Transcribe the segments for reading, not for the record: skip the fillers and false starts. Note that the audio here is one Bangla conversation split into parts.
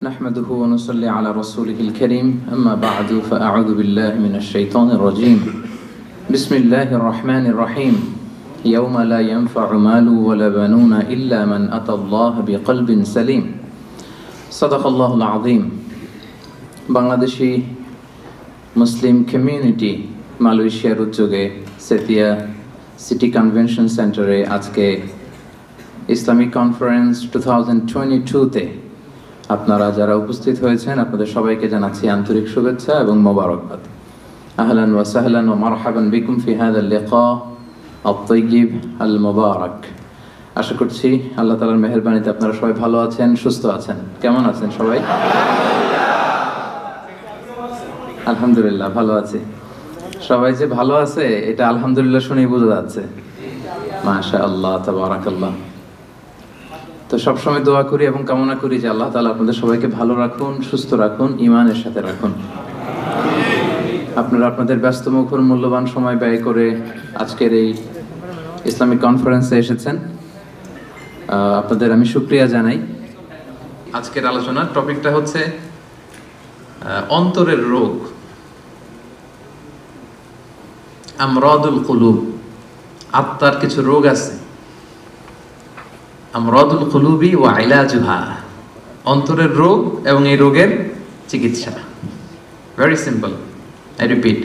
نحمده ونصلي على رسوله الكريم أما بعد فأعوذ بالله من الشيطان الرجيم بسم الله الرحمن الرحيم يوم لا ينفع مال ولا بنون إلا من أتى الله بقلب سليم صدق الله العظيم বাংলাদেশি মুসলিম কমিউনিটি মালয়েশিয়ার উদ্যোগে সেতিয়া সিটি কনভেনশন সেন্টারে আজকে ইসলামিক কনফারেন্স 2022-তে আপনারা যারা উপস্থিত হয়েছেন আপনাদের সবাইকে জানাচ্ছি আন্তরিক শুভেচ্ছা এবং মোবারকবাদ। আহলান ওয়া সাহলান ওয়া মারহাবান বিকুম ফি হাযাল লিকা আত-তাইয়্যিব আল মুবারাক। আশা করছি আল্লাহ তাআলার মেহেরবানিতে আপনারা সবাই ভালো আছেন, সুস্থ আছেন। কেমন আছেন সবাই? আলহামদুলিল্লাহ ভালো আছি। সবাই যে ভালো আছে এটা আলহামদুলিল্লাহ শুনেই বোঝা যাচ্ছে। মাশাআল্লাহ তাবারাকাল্লাহ। তো সবসময় দোয়া করি এবং কামনা করি যে আল্লাহ তাআলা আপনাদের সবাইকে ভালো রাখুন, সুস্থ রাখুন, ঈমানের সাথে রাখুন। আপনারা আপনাদের ব্যস্তমুখর মূল্যবান সময় ব্যয় করে আজকের এই ইসলামিক কনফারেন্সে এসেছেন, আপনাদের আমি শুকরিয়া জানাই। আজকের আলোচনার টপিকটা হচ্ছে অন্তরের রোগ, আমরাদুল কুলুব। আত্মার কিছু রোগ আছে, আমরাদুল কুলুবি ওয়া ইলাজুহা, অন্তরের রোগ এবং এই রোগের চিকিৎসা। ভেরি সিম্পল, আই রিপিট,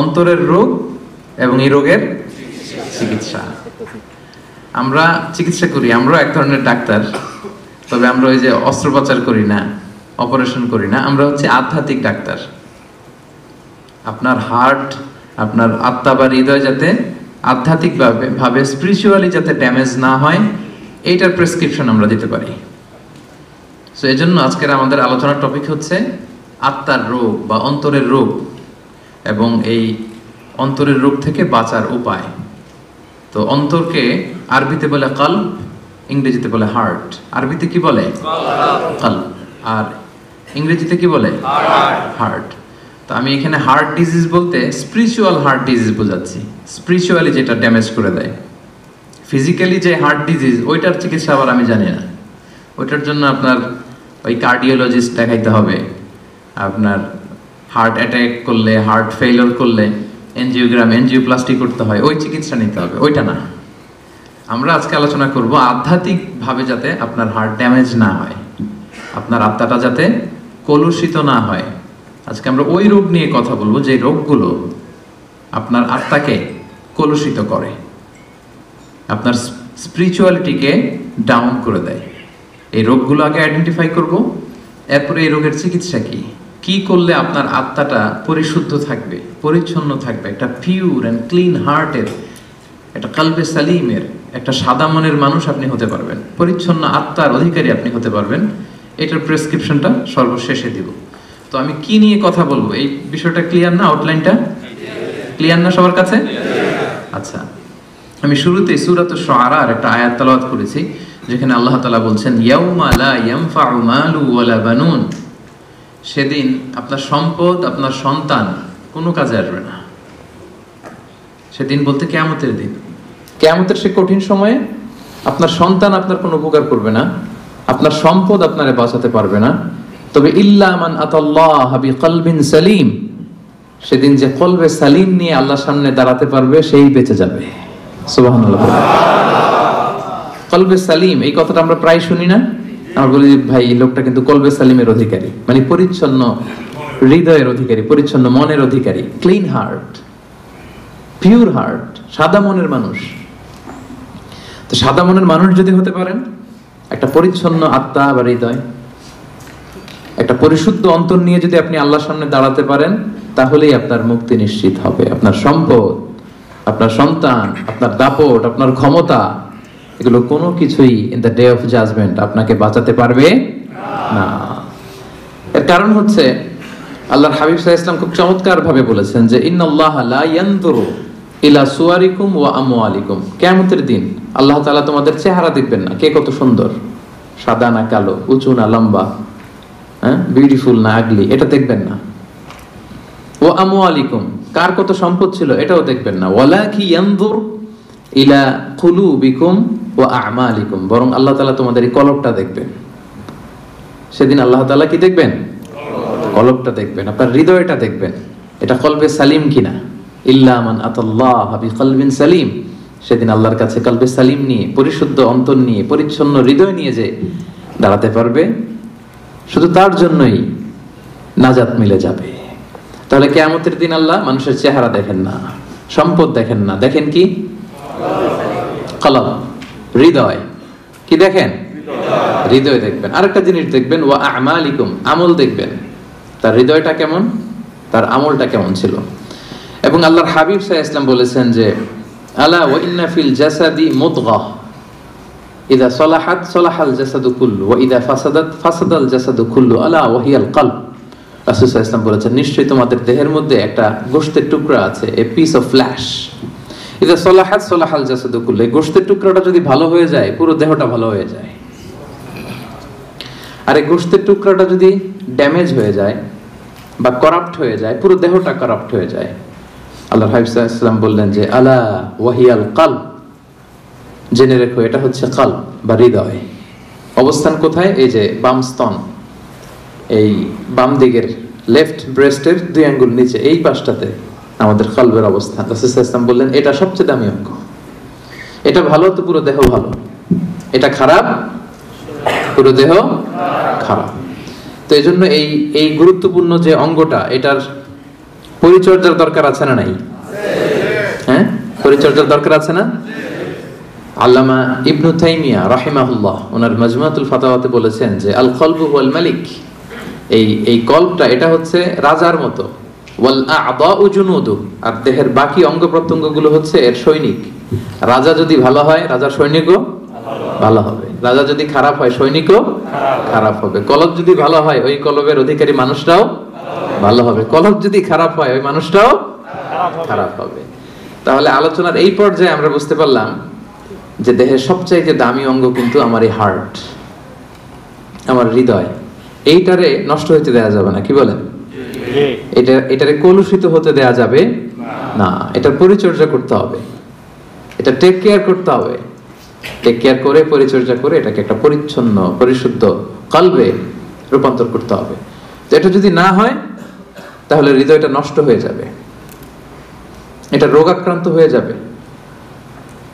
অন্তরের রোগ এবং এই রোগের চিকিৎসা। আমরা চিকিৎসা করি, আমরা এক ধরনের ডাক্তার, তবে আমরা ওই যে অস্ত্রোপচার করি না, অপারেশন করি না, আমরা হচ্ছে আধ্যাত্মিক ডাক্তার। আপনার হার্ট, আপনার আত্মা বা হৃদয় যাতে আধ্যাত্মিক ভাবে স্পিরিচুয়ালি যাতে ড্যামেজ না হয়, এইটার প্রেসক্রিপশন আমরা দিতে পারি। সো এই জন্য আজকের আমাদের আলোচনার টপিক হচ্ছে আত্মার রোগ বা অন্তরের রোগ এবং এই অন্তরের রোগ থেকে বাঁচার উপায়। তো অন্তরকে আরবিতে বলে কলব, ইংরেজিতে বলে হার্ট। আরবিতে কি বলে? কলব। আর ইংরেজিতে কি বলে? হার্ট। তো আমি এখানে হার্ট ডিজিজ বলতে স্পিরিচুয়াল হার্ট ডিজিজ বোঝাচ্ছি, স্পিরিচুয়ালি যেটা ড্যামেজ করে দেয়। ফিজিক্যালি যে হার্ট ডিজিজ ওইটার চিকিৎসা আবার আমি জানি না, ওইটার জন্য আপনার ওই কার্ডিওলজিস্ট দেখাইতে হবে। আপনার হার্ট অ্যাটাক করলে, হার্ট ফেইলিওর করলে এনজিওপ্লাস্টি করতে হয়, ওই চিকিৎসা নিতে হবে, ওইটা না। আমরা আজকে আলোচনা করব আধ্যাত্মিকভাবে যাতে আপনার হার্ট ড্যামেজ না হয়, আপনার আত্মাটা যাতে কলুষিত না হয়। আজকে আমরা ওই রোগ নিয়ে কথা বলবো যে রোগগুলো আপনার আত্মাকে কলুষিত করে, আপনার স্পিরিচুয়ালিটিকে ডাউন করে দেয়। এই রোগগুলো আগে আইডেন্টিফাই করব, এরপরে এই রোগের চিকিৎসা কি করলে আপনার আত্মাটা পরিশুদ্ধ থাকবে, পরিচ্ছন্ন থাকবে, একটা পিওর অ্যান্ড ক্লিন হার্টের, একটা কলবে সালিমের, একটা সাদা মনের মানুষ আপনি হতে পারবেন, পরিচ্ছন্ন আত্মার অধিকারী আপনি হতে পারবেন। এটার প্রেসক্রিপশনটা সর্বশেষে দিব। তো আমি কি নিয়ে কথা বলবো, এই বিষয়টা ক্লিয়ার না? আউটলাইনটা ক্লিয়ার না সবার কাছে? আচ্ছা, আমি শুরুতেই সূরাতুশ শুআরার একটা আয়াত তেলাওয়াত করেছি, যেখানে আল্লাহ তাআলা বলছেন ইয়াউমা লা ইয়ানফাউ মালু ওয়ালা বানুন, সেদিন আপনার সম্পদ, আপনার সন্তান কোনো কাজে আসবে না। সেদিন বলতে কিয়ামতের দিন, কিয়ামতের সে কঠিন সময়ে আপনার সন্তান আপনার কোনো উপকার করবে না, আপনার সম্পদ আপনারে বাঁচাতে পারবে না। তবে ইল্লা মান আতাল্লাহ বিকলবিন সালিম, সেদিন যে কলবে সালিম নিয়ে আল্লাহর সামনে দাঁড়াতে পারবে সেই বেঁচে যাবে। সুবহানাল্লাহ। কলবে সালিম, এই কথাটা আমরা প্রায় শুনি না? আমরা বলি ভাই এই লোকটা কিন্তু কলবে সালিমের অধিকারী, মানে পরিচ্ছন্ন হৃদয়ের অধিকারী, পরিচ্ছন্ন মনের অধিকারী, ক্লিন হার্ট, পিওর হার্ট, সাদা মনের মানুষ। তো সাদা মনের মানুষ যদি হতে পারেন, একটা পরিচ্ছন্ন আত্মা বা হৃদয়, একটা পরিশুদ্ধ অন্তর নিয়ে যদি আপনি আল্লাহর সামনে দাঁড়াতে পারেন, তাহলেই আপনার মুক্তি নিশ্চিত হবে। আপনার সম্পদ, আপনার সন্তান, আপনার দাপট, আপনার ক্ষমতা, এগুলো কোনো কিছুই in the day of judgment আপনাকে বাঁচাতে পারবে না। এর কারণ হচ্ছে আল্লাহর হাবিব সাল্লাল্লাহু আলাইহি ওয়াসাল্লাম খুব চমৎকার ভাবে বলেছেন যে ইন্নাল্লাহা লা ইয়ানজুরু ইলা সুওয়ারিকুম ওয়া আমওয়ালিকুম, কিয়ামতের দিন আল্লাহ তাআলা তোমাদের চেহারা দেখবেন না, কে কত সুন্দর, সাদা না কালো, উঁচু না লম্বা, বিউটিফুল না আগলি, এটা দেখবেন না। ওয়া আমওয়ালিকুম, কার কত সম্পদ ছিল এটাও দেখবেন না। ওয়ালাকি ইয়ানজুর ইলা কুলুবিকুম ওয়া আমালিকুম, বরং আল্লাহ তাআলা তোমাদের এই কলবটা দেখবেন। সেদিন আল্লাহ তাআলা কি দেখবেন? কলবটা দেখবেন, আপনার হৃদয়টা দেখবেন, এটা কলবে সালিম কিনা। ইল্লা মান আতাল্লাহ বিকলবিন সালিম, সেদিন আল্লাহর কাছে কলবে সালিম নিয়ে, পরিশুদ্ধ অন্তর নিয়ে, পরিচ্ছন্ন হৃদয় নিয়ে যে দাঁড়াতে পারবে, শুধু তার জন্যই নাজাত মিলে যাবে। তাহলে কিয়ামতের দিন আল্লাহ মানুষের চেহারা দেখেন না, সম্পদ দেখেন না, দেখেন কি? কলব, হৃদয়। কি দেখেন? হৃদয় দেখবেন। আরেকটা জিনিস দেখবেন, ওয়া আমালিকুম, আমল দেখবেন, তার হৃদয়টা কেমন, তার আমলটা কেমন ছিল। এবং আল্লাহর হাবিব সাল্লাল্লাহু আলাইহি ওয়াসাল্লাম বলেছেন যে আলা ওয়া ইন্না ফিল জাসাদি মুদগাহ ইযা সালাহাত সালাহাল জাসাদু কুল্লু ওয়া ইযা ফাসাদাত ফাসাদাল জাসাদু কুল্লু আলা ওয়া হিয়াল কলব। রাসূল সাল্লাল্লাহু আলাইহি ওয়াসাল্লাম বলেছেন, নিশ্চয়ই তোমাদের দেহের মধ্যে একটা গোশতের টুকরা আছে, এ পিস অফ ফ্ল্যাশ। ইযা সালাহাত সালাহাল জাসাদু কুল্লু, এই গোশতের টুকরাটা যদি ভালো হয়ে যায়, পুরো দেহটা ভালো হয়ে যায়। আর এই গোশতের টুকরাটা যদি ড্যামেজ হয়ে যায় বা করাপ্ট হয়ে যায়, পুরো দেহটা করাপ্ট হয়ে যায়। আল্লাহর হাবিব সাল্লাল্লাহু আলাইহি ওয়াসাল্লাম বললেন যে আলা ওয়াহিয়াল কলব, জেনে রেখো এটা হচ্ছে কলব বা হৃদয়। অবস্থান কোথায়? এই যে বাম স্তন, এই বাম দিকের লেফট ব্রেস্টের 2 আঙ্গুল নিচে এই পাশটাতে আমাদের কলবের অবস্থান। রাসূল সাল্লাল্লাহু আলাইহি ওয়াসাল্লাম বললেন এটা সবচেয়ে দামি অঙ্গ, এটা ভালো তো পুরো দেহ ভালো, এটা খারাপ পুরো দেহ খারাপ। তো এই জন্য এই গুরুত্বপূর্ণ যে অঙ্গটা, এটার পরিচর্যার দরকার আছে না নাই? হ্যাঁ, পরিচর্যার দরকার আছে না? আল্লামা ইবনু তাইমিয়া রাহিমাহুল্লাহ ওনার মাজমুআতুল ফাতাওয়াতে বলেছেন যে আল কলবু ওয়াল মালিক, এই কলবটা এটা হচ্ছে রাজার মতো, ওয়াল আ'দাউ জুনুদু, আর দেহের বাকি অঙ্গ প্রত্যঙ্গগুলো হচ্ছে এর সৈনিক। রাজা যদি ভালো হয়, রাজার সৈনিকও ভালো হবে, রাজা যদি খারাপ হয়, সৈনিকও খারাপ হবে। কলব যদি ভালো হয়, ওই কলবের অধিকারী মানুষটাও ভালো হবে, কলব যদি খারাপ হয়, ওই মানুষটাও খারাপ হবে। তাহলে আলোচনার এই পর্যায়ে আমরা বুঝতে পারলাম যে দেহের সবচাইতে দামি অঙ্গ কিন্তু আমার এই হার্ট, আমার হৃদয়। এইটারে নষ্ট হতে দেয়া যাবে না, কি বলেন? এটারে কলুষিত হতে দেয়া যাবে না, এটার পরিচর্যা করতে হবে, এটা টেক কেয়ার করতে হবে। টেক কেয়ার করে, পরিচর্যা করে এটাকে একটা পরিচ্ছন্ন পরিশুদ্ধ কলবে রূপান্তর করতে হবে। তো এটা যদি না হয়, তাহলে হৃদয়টা নষ্ট হয়ে যাবে, এটা রোগাক্রান্ত হয়ে যাবে,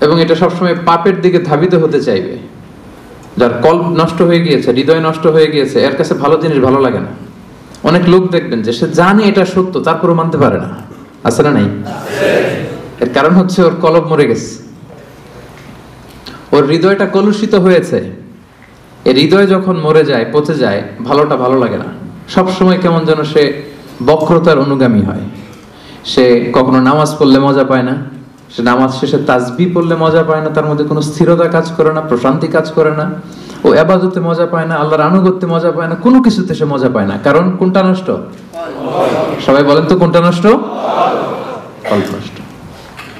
এবং এটা সবসময় পাপের দিকে ধাবিত হতে চাইবে। যার কল্প নষ্ট হয়ে গিয়েছে, হৃদয় নষ্ট হয়ে গিয়েছে, এর কাছে ভালো জিনিস ভালো লাগে না। অনেক লোক দেখবেন যে সে জানে এটা সত্য, তারপরও মানতে পারে না, আছে না নাই? এর কারণ হচ্ছে ওর কলব মরে গেছে, ওর হৃদয়টা কলুষিত হয়েছে। এই হৃদয় যখন মরে যায়, পচে যায়, ভালোটা ভালো লাগে না। সবসময় কেমন যেন সে বক্রতার অনুগামী হয়। সে কখনো নামাজ পড়লে মজা পায় না, সে নামাজ শেষে তাসবিহ পড়লে মজা পায় না, তার মধ্যে কোনো স্থিরতা কাজ করে না, প্রশান্তি কাজ করে না, ও ইবাদতে মজা পায় না, আল্লাহর আনুগত্যে মজা পায় না, কোনো কিছুতে সে মজা পায় না। কারণ কোনটা নষ্ট? সবাই বলেন তো কোনটা নষ্ট? কলব নষ্ট।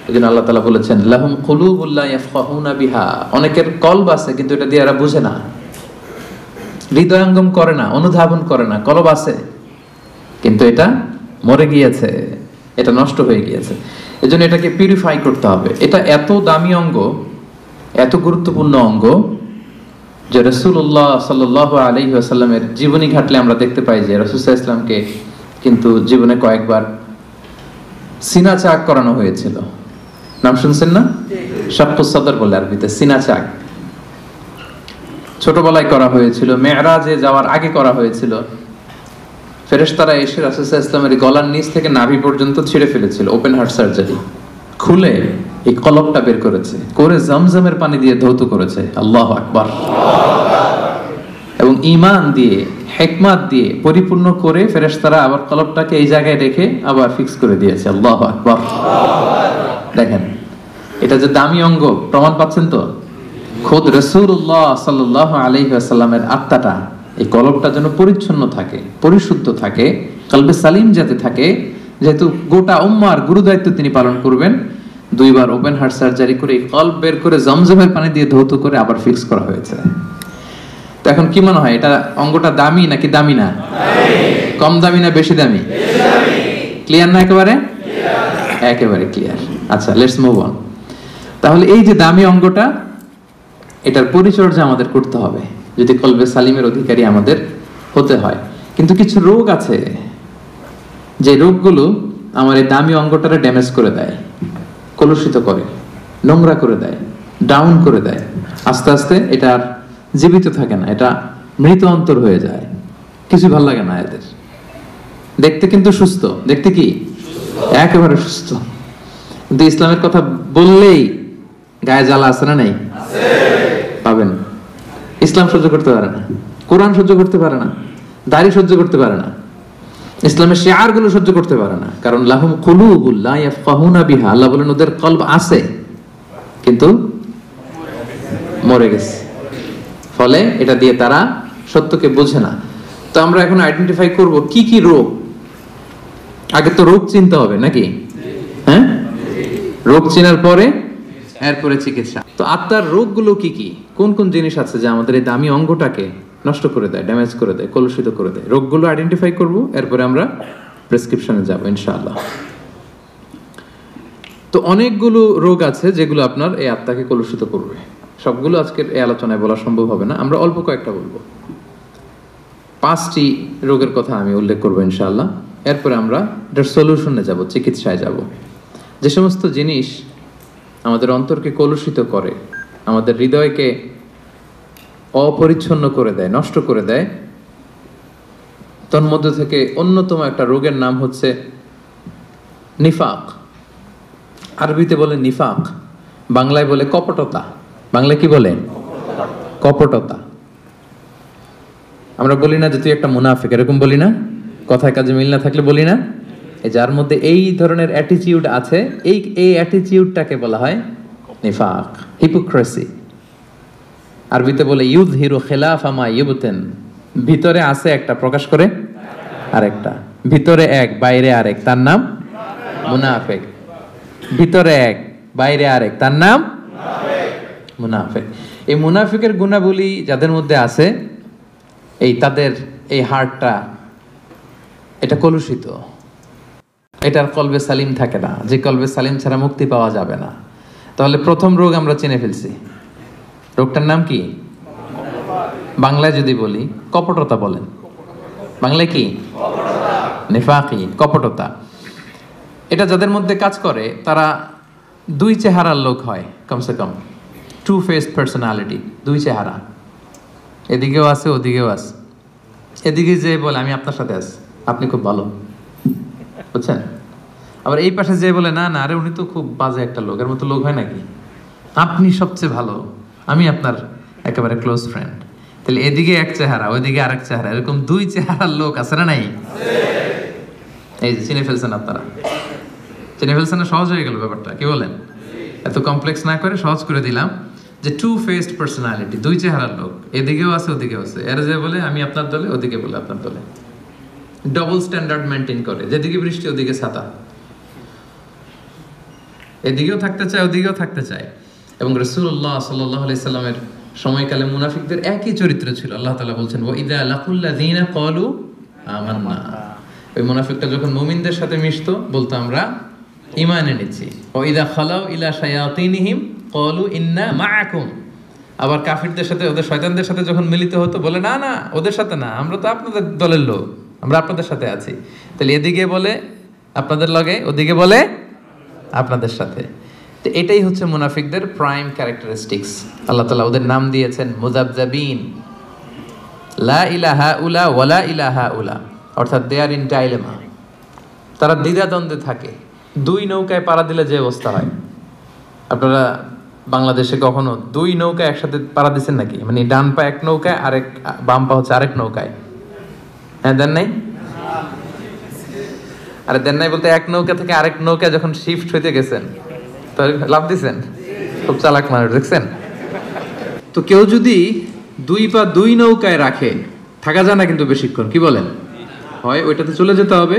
এজন্য আল্লাহ তাআলা বলেছেন লাহুম কুলুবুল লা ইয়াফকাহুনা বিহা, অনেকের কলব আছে কিন্তু এটা দিয়ে এরা বুঝে না, হৃদয়ঙ্গম করে না, অনুধাবন করে না। কলব আছে কিন্তু এটা মরে গিয়েছে, এটা নষ্ট হয়ে গিয়েছে। এজন্য এটাকে পিউরিফাই করতে হবে। এটা এত দামি অঙ্গ, এত গুরুত্বপূর্ণ অঙ্গ যে রাসূলুল্লাহ সাল্লাল্লাহু আলাইহি ওয়াসাল্লামের জীবনী ঘাটলে আমরা দেখতে পাই যে রাসূল সাল্লাল্লাহু আলাইহি ওয়াসাল্লামকে কিন্তু জীবনে কয়েকবার সিনা চাক করানো হয়েছিল। নাম শুনছেন না? শাক্কুস সাদর বলে আরবিতে, সিনা চাক ছোটবেলায় করা হয়েছিল, মেরাজে যাওয়ার আগে করা হয়েছিল। ফেরেশতারা এসে রাসূল সাল্লাল্লাহু আলাইহি ওয়াসাল্লামের গলার নিচ থেকে নাভি পর্যন্ত ছিঁড়ে ফেলেছিল, ওপেন হার্ট সার্জারি খুলে এই কলবটা বের করেছে, করে জমজমের পানি দিয়ে ধৌত করেছে। আল্লাহু আকবার। এবং ঈমান দিয়ে, হিকমত দিয়ে পরিপূর্ণ করে ফেরেশতারা আবার কলবটাকে এই জায়গায় রেখে আবার ফিক্স করে দিয়েছে। আল্লাহু আকবার। দেখেন এটা যে দামি অঙ্গ, প্রমাণ পাচ্ছেন তো? খোদ রাসূলুল্লাহ সাল্লাল্লাহু আলাইহি ওয়াসাল্লামের আত্মাটা, এই কলবটা যেন পরিচ্ছন্ন থাকে, পরিশুদ্ধ থাকে, কলবে সালিম যাতে থাকে, যেহেতু গোটা উম্মাহর গুরু দায়িত্ব তিনি পালন করবেন, 2 বার ওপেন হার্ট সার্জারি করে কলব বের করে জমজমের পানি দিয়ে ধৌত করে আবার ফিক্স করা হয়েছে। তো এখন কি মনে হয়, এটা অঙ্গটা দামি নাকি দামি না? কম দামি না বেশি দামি? ক্লিয়ার না? একেবারে একেবারে ক্লিয়ার। আচ্ছা, লেটস মুভ অন। তাহলে এই যে দামি অঙ্গটা, এটার পরিচর্যা আমাদের করতে হবে যদি কলবে সালিমের অধিকারী আমাদের হতে হয়। কিন্তু কিছু রোগ আছে যে রোগগুলো আমার এই দামি অঙ্গটারে ড্যামেজ করে দেয়, কলুষিত করে, নোংরা করে দেয়, ডাউন করে দেয়। আস্তে আস্তে এটা আর জীবিত থাকে না, এটা মৃত অন্তর হয়ে যায়, কিছু ভাল লাগে না এদের। দেখতে কিন্তু সুস্থ, দেখতে কি একেবারে সুস্থ, কিন্তু ইসলামের কথা বললেই গায়ে জ্বালা আছে না নাই? পাবেন। ইসলাম সহ্য করতে পারে না, কোরআন সহ্য করতে পারে না, দাড়ি সহ্য করতে পারে না, ইসলামের শিআর গুলো সহ্য করতে পারে না। কারণ লাহুম কুলুবুল লা ইয়াফকাহুনা বিহা, আল্লাহ বলেন ওদের কলব আছে কিন্তু মরে গেছে, ফলে এটা দিয়ে তারা সত্যকে বোঝে না। তো আমরা এখন আইডেন্টিফাই করব কি কি রোগ। আগে তো রোগ চিনতে হবে নাকি? হ্যাঁ, রোগ চেনার পরে এরপরে চিকিৎসা। তো আত্মার রোগগুলো কি কি, কোন কোন জিনিস আছে যা আমাদের এই দামি অঙ্গটাকে নষ্ট করে দেয়, ড্যামেজ করে দেয়, কলুষিত করে দেয়? রোগগুলো আইডেন্টিফাই করব, এরপরে আমরা প্রেসক্রিপশনে যাব ইনশাআল্লাহ। তো অনেকগুলো রোগ আছে যেগুলো আপনার এই আত্মাকে কলুষিত করবে। সবগুলো আজকের এই আলোচনায় বলা সম্ভব হবে না, আমরা অল্প কয়েকটা বলবো। 5টি রোগের কথা আমি উল্লেখ করবো ইনশাআল্লাহ। এরপরে আমরা এটার সলিউশনে যাব, চিকিৎসায় যাব। যে সমস্ত জিনিস আমাদের অন্তরকে কলুষিত করে, আমাদের হৃদয়কে অপরিচ্ছন্ন করে দেয়, নষ্ট করে দেয়, তন্মধ্য থেকে অন্যতম একটা রোগের নাম হচ্ছে নিফাক। আরবিতে বলে নিফাক, বাংলায় বলে কপটতা। বাংলায় কি বলে? কপটতা। আমরা বলি না যে তুই একটা মুনাফিক, এরকম বলি না? কথায় কাজে মিল না থাকলে বলি না? এই যার মধ্যে এই ধরনের অ্যাটিটিউড আছে, এই অ্যাটিটিউডটাকে বলা হয় নিফাক, হিপোক্রেসি। আরবিতে বলে ইউযহিরু খিলাফা মা ইউবতিন, ভিতরে আছে একটা, প্রকাশ করে আরেকটা। ভিতরে এক, বাইরে আরেক, তার নাম মুনাফিক। ভিতরে এক, বাইরে আরেক, তার নাম মুনাফিক। এই মুনাফিকের গুণাবলী যাদের মধ্যে আছে, এই তাদের এই হার্টটা এটা কলুষিত, এটার কলবে সালিম থাকে না, যে কলবে সালিম ছাড়া মুক্তি পাওয়া যাবে না। তাহলে প্রথম রোগ আমরা চিনে ফেলছি। রোগটার নাম কি? বাংলায় যদি বলি কপটতা বলেন। বাংলায় কি? নিফাকি, কপটতা। এটা যাদের মধ্যে কাজ করে তারা দুই চেহারার লোক হয়, কমসে কম টু ফেসড পার্সোনালিটি, দুই চেহারা, এদিকেও আছে ওদিকেও আছে। এদিকে যে বলে আমি আপনার সাথে আছি, আপনি খুব ভালো, বুঝছেন? আবার এই পাশে যে বলে না না, আরে উনি তো খুব বাজে একটা লোক, এর মতো লোক হয় নাকি, আপনি সবচেয়ে ভালো, আমি আপনার একেবারে ক্লোজ ফ্রেন্ড। তাহলে এদিকে এক চেহারা, ওইদিকে আরেক চেহারা, এরকম দুই চেহারার লোক আছে না নাই? এই যে চিনে ফেলছেন আপনারা, চিনে ফেলছেন না? সহজ হয়ে গেল ব্যাপারটা, কি বলেন? এত কমপ্লেক্স না করে সহজ করে দিলাম যে টু ফেসড পার্সোনালিটি, দুই চেহারার লোক, এদিকেও আছে ওদিকেও আছে। এর যে বলে আমি আপনার দলে, ওদিকে বলে আপনার দলে, ডবল স্ট্যান্ডার্ড মেনটেন করে, যেদিকে বৃষ্টি ওদিকে ছাতা, এদিকেও থাকতে চায় ওদিকেও থাকতে চায়। এবং রাসূলুল্লাহ সাল্লাল্লাহু আলাইহি সাল্লামের সময়কালে মুনাফিকদের একই চরিত্র ছিল। আল্লাহ তাআলা বলছেন ওয়া ইযা লাকুল্লাযিনা ক্বালু আমান্না, ওই মুনাফিকটা যখন মুমিনদের সাথে মিশতো বলতো আমরা ঈমান এনেছি। ওয়া ইযা খালাউ ইলা শায়াতিনহিম ক্বালু ইন্না মাআকুম, আবার কাফিরদের সাথে, ওদের শয়তানদের সাথে যখন মিলিত হতো বলে না না, ওদের সাথে না, আমরা তো আপনাদের দলের লোক, আমরা আপনাদের সাথে আছি। তাহলে এদিকে বলে আপনাদের লগে, ওদিকে বলে আপনাদের সাথে। তো এটাই হচ্ছে মুনাফিকদের প্রাইম ক্যারেক্টারিস্টিক্স। আল্লাহ তাআলা ওদের নাম দিয়েছেন মুযাবযাবিন, লা ইলাহা উলা ওয়ালা ইলাহা উলা, অর্থাৎ দে আর ইন ডাইলেমা, তারা দ্বিধাদ্বন্দ্বে থাকে। দুই নৌকায় পাড়া দিলে যে অবস্থা হয়, আপনারা বাংলাদেশে কখনো দুই নৌকায় একসাথে পাড়া দিচ্ছেন নাকি? মানে ডান পা এক নৌকায়, আরেক বাম পা হচ্ছে আরেক নৌকায়। হ্যাঁ, দেন নাই? আরে দেন নাই বলতে এক নৌকা থেকে আরেক নৌকায় যখন শিফট হইতে গেছেন তো লাভ দিচ্ছেন। খুব চালাক মানুষ, দেখছেন তো? কেউ যদি দুই পা দুই নৌকায় রাখে, থাকা যায় না কিন্তু বেশিক্ষণ, কি বলেন? হয় ওইটাতে চলে যেতে হবে,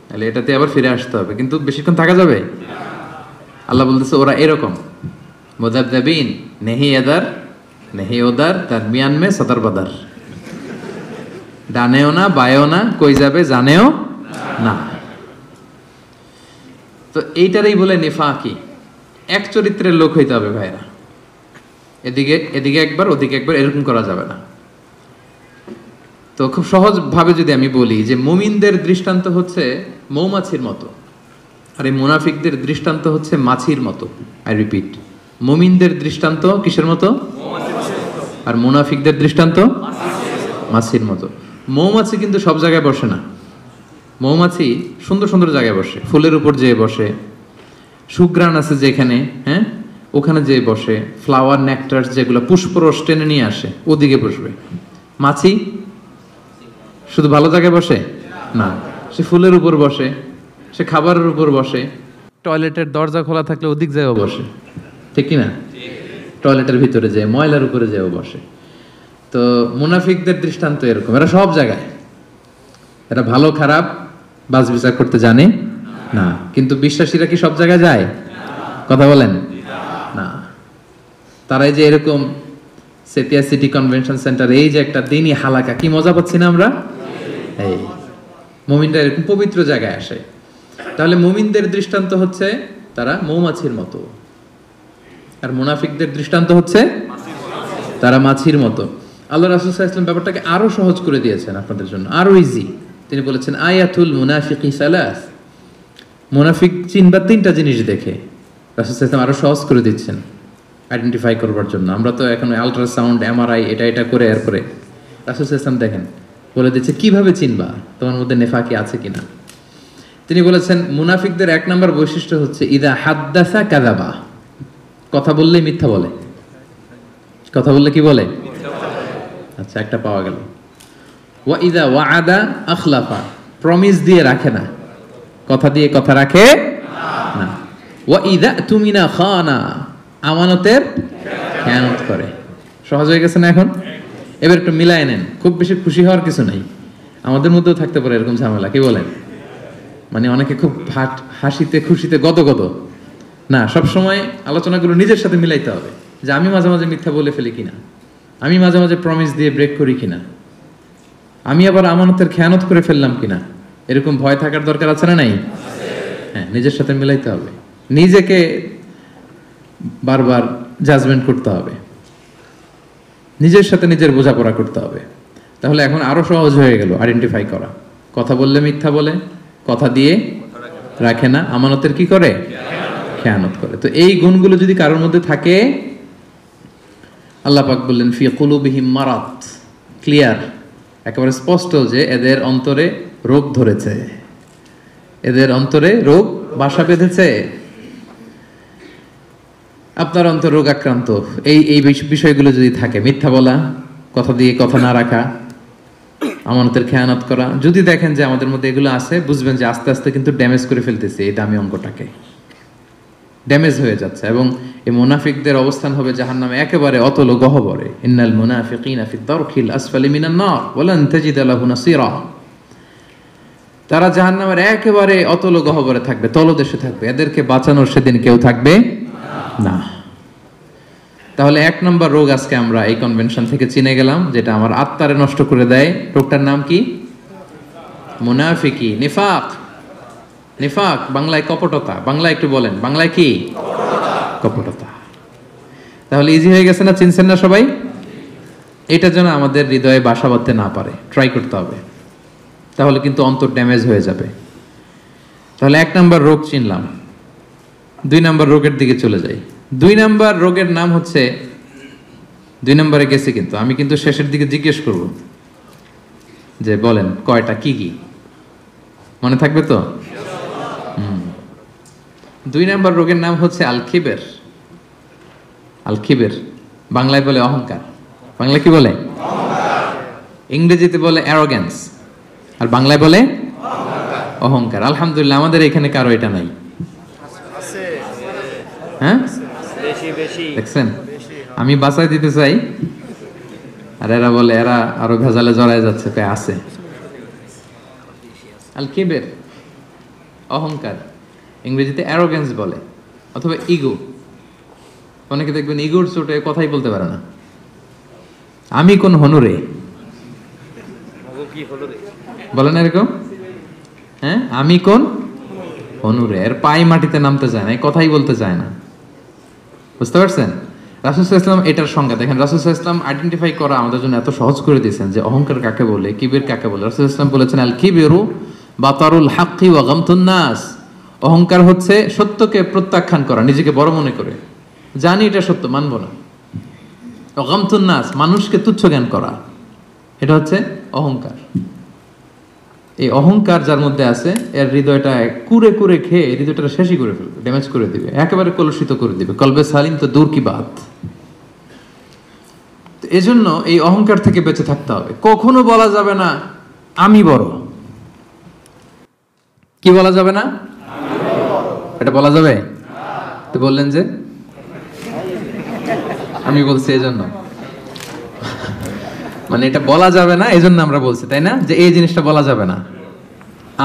তাহলে এটাতে আবার ফিরে আসতে হবে, কিন্তু বেশিক্ষণ থাকা যাবে? আল্লাহ বলতেছে ওরা এরকম মুযাবযাবিন, নেহি এদার নেহি ওদার, তার মিয়ান মে সদর বদর, ডানেও না বায়েও না, কই যাবে জানেও না। তো এইটারই বলে নিফাকি। এক চরিত্রের লোক হইতে হবে ভাইরা, এদিকে এদিকে একবার ওদিকে একবার, এরকম করা যাবে না। তো খুব সহজভাবে যদি আমি বলি যে মুমিনদের দৃষ্টান্ত হচ্ছে মৌমাছির মতো, আর এই মুনাফিকদের দৃষ্টান্ত হচ্ছে মাছির মতো। আই রিপিট, মুমিনদের দৃষ্টান্ত কিসের মতো? আর মুনাফিকদের দৃষ্টান্ত মাছির মতো। মৌমাছি কিন্তু সব জায়গায় বসে না। মৌমাছি সুন্দর সুন্দর জায়গায় বসে, ফুলের উপর যেয়ে বসে, সুঘ্রাণ আছে যেখানে, হ্যাঁ, ওখানে যেয়ে বসে, ফ্লাওয়ার নেকটার্স যেগুলো পুষ্পরস টেনে নিয়ে আসে ওদিকে বসবে। মাছি শুধু ভালো জায়গায় বসে না, সে ফুলের উপর বসে, সে খাবারের উপর বসে, টয়লেটের দরজা খোলা থাকলে ওদিক যেও বসে, ঠিক কি না? টয়লেটের ভিতরে যায়, ময়লার উপরে যেও বসে। তো মুনাফিকদের দৃষ্টান্ত এরকম, এরা সব জায়গায়, এরা ভালো খারাপ বাছ বিচার করতে জানে না। কিন্তু বিশ্বাসীরা কি সব জায়গায় যায়? কথা বলেন না। তারাই যে এরকম সেতিয়া সিটি কনভেনশন সেন্টার, এই যে একটা দিনই হালাকা, কি মজা পাচ্ছি না আমরা? এই মুমিনরা এরকম পবিত্র জায়গায় আসে। তাহলে মুমিনদের দৃষ্টান্ত হচ্ছে তারা মৌমাছির মতো, আর মুনাফিকদের দৃষ্টান্ত হচ্ছে তারা মাছির মতো। আল্লাহ রাসূল সাল্লাল্লাহু আলাইহি ওয়াসাল্লাম ব্যাপারটাকে আরো সহজ করে দিয়েছেন আপনাদের জন্য, আরো ইজি। তিনি বলেছেন আয়াতুল মুনাফিকি সালাস, মুনাফিক চিনবা তিনটা জিনিস দেখে। রাসূল সাল্লাল্লাহু আলাইহি ওয়াসাল্লাম আরো সহজ করে দিচ্ছেন আইডেন্টিফাই করবার জন্য। আমরা তো এখন আল্ট্রাসাউন্ড, এমআরআই, এটা করে এরপরে রাসূল সাল্লাল্লাহু আলাইহি ওয়াসাল্লাম দেখেন বলে দিচ্ছে কিভাবে চিনবা তোমার মধ্যে নেফাকি আছে কিনা। তিনি বলেছেন মুনাফিকদের এক নম্বর বৈশিষ্ট্য হচ্ছে ইদা হাদ্দাসা কাযাবা, কথা বললেই মিথ্যা বলে। কথা বললে কি বলে? আচ্ছা, একটা পাওয়া গেল। ওয়া ইদা ওয়াআদা আখলাফা, প্রমিস দিয়ে রাখে না, কথা দিয়ে কথা রাখে না। ওয়া ইদা তুমিনা খানা, আমানতের খেয়ানত করে। সহজ হয়ে গেছে না এখন? এবার একটু মিলায় নেন, খুব বেশি খুশি হওয়ার কিছু নাই। আমাদের মধ্যেও থাকতে পারে এরকম ঝামেলা, কি বলেন? মানে অনেকে খুব হাসিতে খুশিতে গদগদ না, সবসময় আলোচনাগুলো নিজের সাথে মিলাইতে হবে, যে আমি মাঝে মাঝে মিথ্যা বলে ফেলি কিনা, আমি মাঝে মাঝে প্রমিস দিয়ে ব্রেক করি কিনা, আমি আবার আমানতের খেয়ানত করে ফেললাম কিনা। এরকম ভয় থাকার দরকার আছে না নাই? হ্যাঁ, নিজের সাথে মিলাইতে হবে, নিজেকে বারবার জাজমেন্ট করতে হবে, নিজের সাথে নিজের বোঝাপড়া করতে হবে। তাহলে এখন আরো সহজ হয়ে গেল আইডেন্টিফাই করা। কথা বললে মিথ্যা বলে, কথা দিয়ে রাখে না, আমানতের কি করে? খেয়ানত করে। তো এই গুণগুলো যদি কারোর মধ্যে থাকে, আল্লাহ পাক বললেন ফি কুলুবিহিম মারাদ, ক্লিয়ার, একেবারে স্পষ্ট যে এদের অন্তরে রোগ ধরেছে, এদের অন্তরে রোগ বাসা বেঁধেছে। আপনার অন্তর রোগ আক্রান্ত, এই বিষয়গুলো যদি থাকে, মিথ্যা বলা, কথা দিয়ে কথা না রাখা, আমানতের খেয়ানত করা, যদি দেখেন যে আমাদের মধ্যে এগুলো আছে, বুঝবেন যে আস্তে আস্তে কিন্তু ড্যামেজ করে ফেলতেছে এই দামি অঙ্গটাকে, ড্যামেজ হয়ে যাচ্ছে। এবং এই মুনাফিকদের অবস্থান হবে জাহান্নামে একেবারে অতল গহ্বরে। ইন্নাল মুনাফিকিনা ফি দারকিল আসফালি মিনান নার ওয়া লান তাজিদ লাহু নাসীরা, তারা জাহান্নামের একেবারে অতল গহ্বরে থাকবে, তলদেশে থাকবে, এদেরকে বাঁচানোর সেদিন কেউ থাকবে না। তাহলে এক নম্বর রোগ আজকে আমরা এই কনভেনশন থেকে চিনে গেলাম, যেটা আমার আত্মারে নষ্ট করে দেয়। রোগটার নাম কি? মুনাফিকি, নিফাক। নিফাক বাংলায় কপটতা। বাংলায় একটু বলেন, বাংলায় কি? কপটতা। তাহলে ইজি হয়ে গেছে না? চিনছেন না সবাই? এটা যেন আমাদের হৃদয়ে বাসা বাঁধতে না পারে, ট্রাই করতে হবে, তাহলে কিন্তু অন্তর ড্যামেজ হয়ে যাবে। তাহলে এক নম্বর রোগ চিনলাম। দুই নম্বর রোগের দিকে চলে যাই। দুই নম্বর রোগের নাম হচ্ছে, দুই নম্বরে গেছি কিন্তু আমি কিন্তু শেষের দিকে জিজ্ঞেস করব যে বলেন কয়টা, কি কি মনে থাকবে তো? দুই নম্বর রোগের নাম হচ্ছে আল খিবের। আল খিবের বাংলায় বলে অহংকার। বাংলায় কি বলে? ইংরেজিতে বলে অ্যারোগ্যান্স, আর বাংলায় বলে অহংকার। আলহামদুলিল্লাহ আমাদের এখানে কারো এটা নাই। হ্যাঁ, দেখছেন, আমি বাঁচাই দিতে চাই আর এরা বলে, এরা আরো ভেজালে জড়ায় যাচ্ছে, তাই আছে। আল কিবের অহংকার, ইংরেজিতে অ্যারোগ্যান্স বলে, অথবা ইগো। অনেকে দেখবেন ইগোর চোটে কথাই বলতে পারে না। আমি কোন হনুরে বলে না এরকম? হ্যাঁ, আমি কোন হনুরে, এর পায়ে মাটিতে নামতে চায় না, কথাই বলতে চায় না। বুঝতে পারছেন? রাসূল সাল্লাল্লাহু আলাইহি ওয়াসাল্লাম এটার সংজ্ঞা দেখেন, রাসূল সাল্লাল্লাহু আলাইহি ওয়াসাল্লাম আইডেন্টিফাই করা আমাদের জন্য এত সহজ করে দিয়েছেন যে অহংকার কাকে বলে, কিবির কাকে বলে। রাসূল সাল্লাল্লাহু আলাইহি ওয়াসাল্লাম বলেছেন আল কিবিরু বাতারুল হাক্কি ওয়া গামতুন নাস। অহংকার হচ্ছে সত্যকে প্রত্যাখ্যান করা, নিজেকে বড় মনে করে, জানি এটা সত্য মানব না। ওয়া গামতুন নাস, মানুষকে তুচ্ছ জ্ঞান করা, এটা হচ্ছে অহংকার। এই অহংকার যার মধ্যে আছে এর হৃদয়টা কুরে কুরে খেয়ে হৃদয়টা শেষই করে ফেলবে, ড্যামেজ করে দিবে, একেবারে কলুষিত করে দিবে। কলবে সালিম তো দূর কি বাত। এজন্য এই অহংকার থেকে বেঁচে থাকতে হবে। কখনো বলা যাবে না আমি বড়। কি বলা যাবে না? এটা বলা যাবে? তো বললেন যে আমি বলছি এজন্য, মানে এটা বলা যাবে না এজন্য আমরা বলছি, তাই না? যে এই জিনিসটা বলা যাবে না,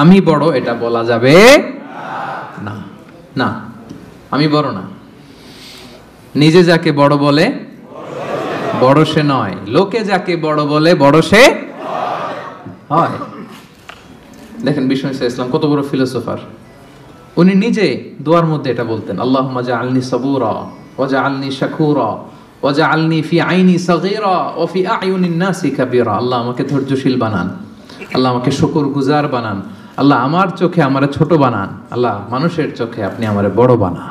আমি বড়, এটা বলা যাবে না। না, আমি বড় না। নিজে যাকে বড় বলে বড় সে নয়, লোকে যাকে বড় বলে বড় সে হয়। দেখেন বিষ্ণু ইসলাম কত বড় ফিলোসোফার। উনি নিজে দোয়ার মধ্যে এটা বলতেন, আল্লাহুম্মা জাআলনি সাবুরা ওয়া জাআলনি শাকুরা ওয়া জাআলনি ফি আইনি সাগীরা ওয়া ফি আ'য়ুনিন নাসি কাবীরা। আল্লাহ আমাকে ধৈর্যশীল বানান, আল্লাহ আমাকে শুকরগুজার বানান, আল্লাহ আমার চোখে আমারে ছোট বানান, আল্লাহ মানুষের চোখে আপনি আমারে বড় বানান।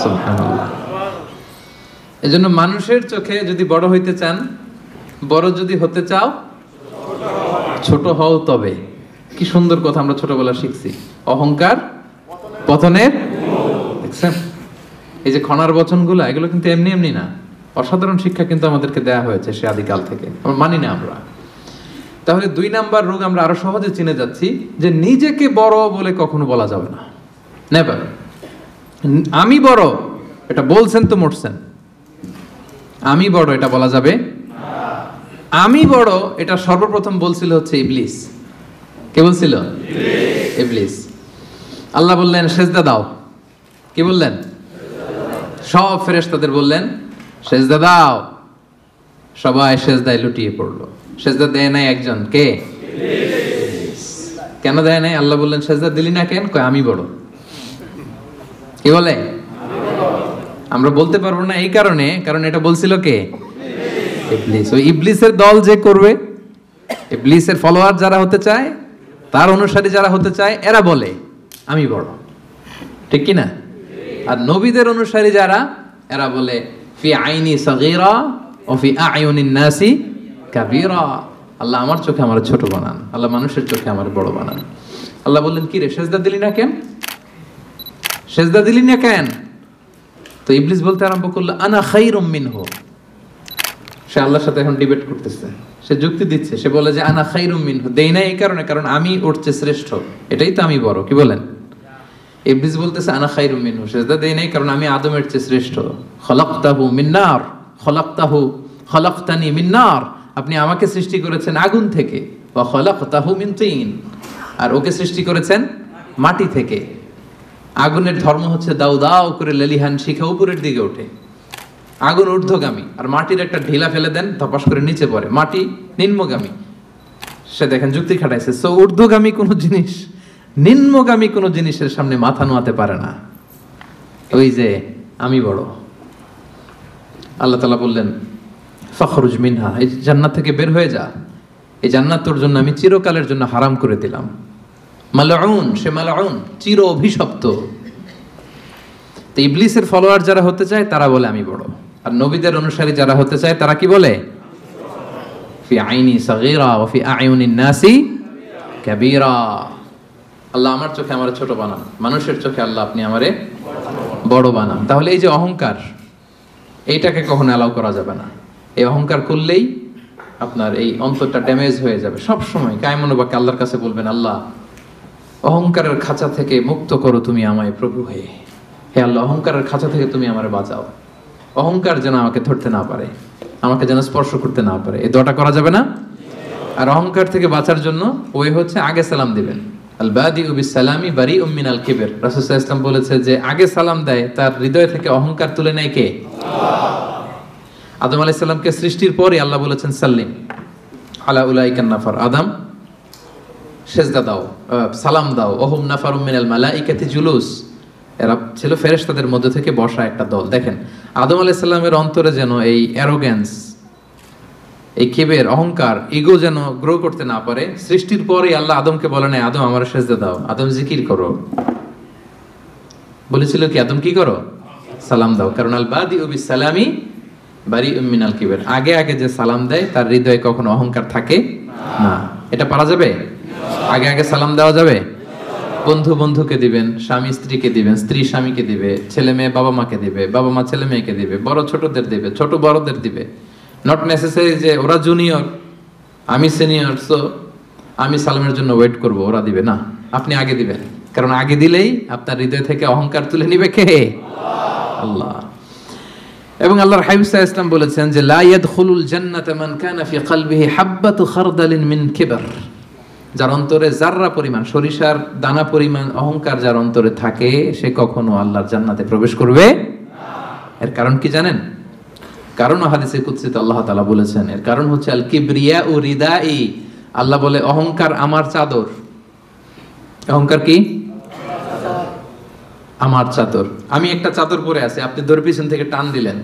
সুবহানাল্লাহ। এজন্য মানুষের চোখে যদি বড় হইতে চান, বড় যদি হতে চাও, ছোট হও তবে। কি সুন্দর কথা আমরা ছোটবেলা শিখছি, অহংকার পতনের। দেখছেন এই যে খনার বচনগুলো, এগুলো কিন্তু এমনি এমনি না, অসাধারণ শিক্ষা কিন্তু আমাদেরকে দেয়া হয়েছে সে আদিকাল থেকে, আমরা মানি না আমরা। তাহলে 2 নাম্বার রোগ আমরা আরো সহজে চিনে যাচ্ছি, যে নিজেকে বড় বলে কখনো বলা যাবে না, নেভার। আমি বড় এটা বলছেন তো মরছেন, আমি বড় এটা বলা যাবে। আমি বড় এটা সর্বপ্রথম বলছিল হচ্ছে ইবলিস। কে বলছিল? ইবলিস। আল্লাহ বললেন সেজদা দাও, কি বললেন? সব ফেরেশতাদের বললেন সেজদা দাও, সবাই সেজদায় লুটিয়ে পড়লো। সেজদা দেয় নাই একজন, কে? ইবলিস। কেন দেয় নাই? আল্লাহ বললেন সেজদা দিলি না কেন? কয় আমি বড়। কি বলে? আমরা বলতে পারবো না এই কারণে, কারণ এটা বলছিল কে? ইবলিস। ওই ইবলিসের দল যে করবে, ইবলিসের ফলোয়ার যারা হতে চায়, তার অনুসারী যারা হতে চায়, এরা বলে আমি বড়, ঠিক কি না? আর নবীদের অনুসারী যারা, এরা বলে ফি আইনি সাগীরা ওয়া ফি আ'য়ুনিন নাসি কাবীরা। আল্লাহ আমার চোখে আমার ছোট বানান, আল্লাহ মানুষের চোখে আমার বড় বানান। আল্লাহ বললেন কি রে, সেজদা দিলি না কেন? সেজদা দিলি না কেন? তো ইবলিস বলতে আরম্ভ করলো আনা খায়রুম মিনহু। সে আল্লাহর সাথে এখন ডিবেট করতেছে, সে যুক্তি দিচ্ছে, সে বলে যে আনা খায়রুম মিনহু, দেই না এই কারণে, কারণ আমি ওর চেয়ে শ্রেষ্ঠ, এটাই তো আমি বড়। কি বলেন? ইবলিস বলতেছে আনা খায়রুম মিনহু, সেজদা দেই নাই কারণ আমি আদমের চেয়ে শ্রেষ্ঠ। খলাকতাহু মিন নার, খলাকতানি মিন নার, আপনি আমাকে সৃষ্টি করেছেন আগুন থেকে, ওয়া খলাকতাহু মিন তিন, আর ওকে সৃষ্টি করেছেন মাটি থেকে। আগুনের ধর্ম হচ্ছে দাউ দাউ করে লেলিহান শিখা উপরের দিকে ওঠে, আগুন ঊর্ধ্বগামী, আর মাটির একটা ঢিলা ফেলে দেন ধপাস করে নিচে পড়ে, মাটি নিম্নগামী। সে দেখেন যুক্তি খাটাইছে, সো ঊর্ধ্বগামী কোনো জিনিস নিম্নগামী কোনো জিনিসের সামনে মাথা নোয়াতে পারে না। ওই যে আমি বড়। আল্লাহ তাআলা বললেন ফাখরুজ মিনহা, এই জান্নাত থেকে বের হয়ে যা, এই জান্নাত তোর জন্য আমি চিরকালের জন্য হারাম করে দিলাম। মালউন, সে মালউন, চির অভিশপ্ত। তো ইবলিসের ফলোয়ার যারা হতে চায় তারা বলে আমি বড়, আর নবীদের অনুসারী যারা হতে চায় তারা কি বলে? ফি আইনি সাগীরা ওয়া ফি আ'য়ুনিন নাসি কাবীরা। আল্লাহ আমার চোখে আমারে ছোট বানান, মানুষের চোখে আল্লাহ আপনি আমারে বড় বানান। তাহলে এই যে অহংকার, এইটাকে কখনো অ্যালাউ করা যাবে না। এই অহংকার করলেই আপনার এই অন্তরটা ড্যামেজ হয়ে যাবে। সব সময় কায়মনোবাক্যে আল্লাহর কাছে বলবেন, আল্লাহ অহংকারের খাঁচা থেকে মুক্ত করো তুমি আমায় প্রভু হয়ে। হে আল্লাহ, অহংকারের খাঁচা থেকে তুমি আমারে বাঁচাও, অহংকার যেন আমাকে ধরতে না পারে, আমাকে যেন স্পর্শ করতে না পারে। এই দোয়াটা করা যাবে না। আর অহংকার থেকে বাঁচার জন্য ওই হচ্ছে আগে সালাম দিবেন। আল বাদিউ বিস সালামি বারিউম মিনাল কিবর। রাসূল সাল্লাল্লাহু আলাইহি ওয়াসাল্লাম বলেছে যে আগে সালাম দেয় তার হৃদয় থেকে অহংকার তুলে নেয় কে? আদম আলাইহিস সালামকে সৃষ্টির পরে আল্লাহ বলেছেন সাল্লিম আলা উলাইকান নাফার, আদম সেজদা দাও, সালাম দাও, ওহুম নাফারুম মিনাল মালাইকাতি জুলুস, এরা ছিল ফেরেশতাদের মধ্যে থেকে বসা একটা দল। দেখেন আদম আলাইহিস সালামের অন্তরে যেন এই অ্যারোগ্যান্স, এই কিবের, অহংকার, ইগো যেন গ্রো করতে না পারে। সৃষ্টির পরেই আল্লাহ আদমকে বলে নাই আদম আমার সেজদা দাও, আদম জিকির করো। বলেছিল কি আদম কি করো? সালাম দাও। কারণ আল বাদিউ বিসসালামি বারিউম মিনাল কিবর, আগে আগে যে সালাম দেয় তার হৃদয়ে কখনো অহংকার থাকে না। এটা পারা যাবে? আগে আগে সালাম দেওয়া যাবে? বন্ধু বন্ধুকে দিবেন, স্বামী স্ত্রীকে দিবেন, স্ত্রী স্বামীকে দিবে, ছেলে মেয়ে বাবা মাকে দিবে, বাবা মা ছেলে মেয়েকে দিবে, বড় ছোটদের দিবে, ছোট বড়দের দিবে। নট নেসেসারি যে ওরা জুনিয়র আমি সিনিয়র সো আমি সালামের জন্য ওয়েট করব, ওরা দিবে না, আপনি আগে দিবেন। কারণ আগে দিলেই আপনার হৃদয় থেকে অহংকার তুলে নিবে কে? আল্লাহ। এবং আল্লাহর হাবিব সাল্লাল্লাহু আলাইহি ওয়াসাল্লাম বলেছেন যে লা ইয়াদখুলুল জান্নাতা মান কানা ফি কলবিহি হাব্বাতু খারদালিন মিন কিবর, যার অন্তরে যাররা পরিমাণ, সরিষার দানা পরিমাণ অহংকার যার অন্তরে থাকে সে কখনো আল্লাহর জান্নাতে প্রবেশ করবে না। এর কারণ কি জানেন? কারণ হাদিসে কুদসিতে আল্লাহ তাআলা বলেছেন, এর কারণ হচ্ছে আল কিবরিয়া ও রিদাই। আল্লাহ বলে অহংকার আমার চাদর। অহংকার কি? আমার চাদর। আমি একটা চাদর পরে আছি, আপনি দড়ি পিছন থেকে টান দিলেন,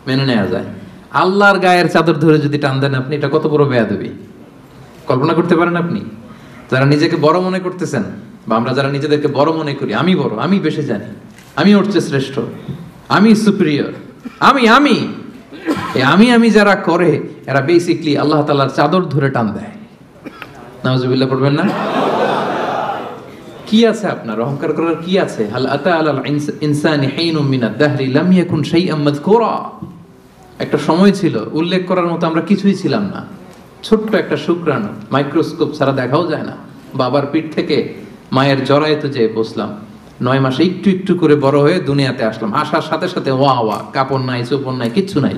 মেনে নেওয়া যায়। আল্লাহর গায়ের চাদর ধরে যদি টান দেন আপনি, এটা কত বড় বেয়াদবি কল্পনা করতে পারেন আপনি? যারা নিজেকে বড় মনে করতেছেন, বা আমরা যারা নিজেদেরকে বড় মনে করি, আমি বড়, আমি বেশি জানি, আমি ওর চেয়ে শ্রেষ্ঠ, আমি সুপিরিয়র, আমি আমি আমি আমি যারা করে এরা বেসিকলি আল্লাহ তাআলার চাদর ধরে টান দেয়। নাউজুবিল্লাহ পড়বেন না? কি আছে আপনার অহংকার করার? কি আছে? হাল আতা আলাল ইনসানি হিনুম মিনাদ দাহরি লাম ইয়াকুন শাইআম মাযকুরা। একটা সময় ছিল উল্লেখ করার মতো আমরা কিছুই ছিলাম না। ছোট্ট একটা শুক্রাণু, মাইক্রোস্কোপ ছাড়া দেখাও যায় না। বাবার পিঠ থেকে মায়ের জরায়ুতে যেয়ে বসলাম, 9 মাসে একটু একটু করে বড় হয়ে দুনিয়াতে আসলাম। আসার সাথে সাথে ওয়া ওয়া, কাপড় নাই, চোপড় নাই, কিচ্ছু নাই,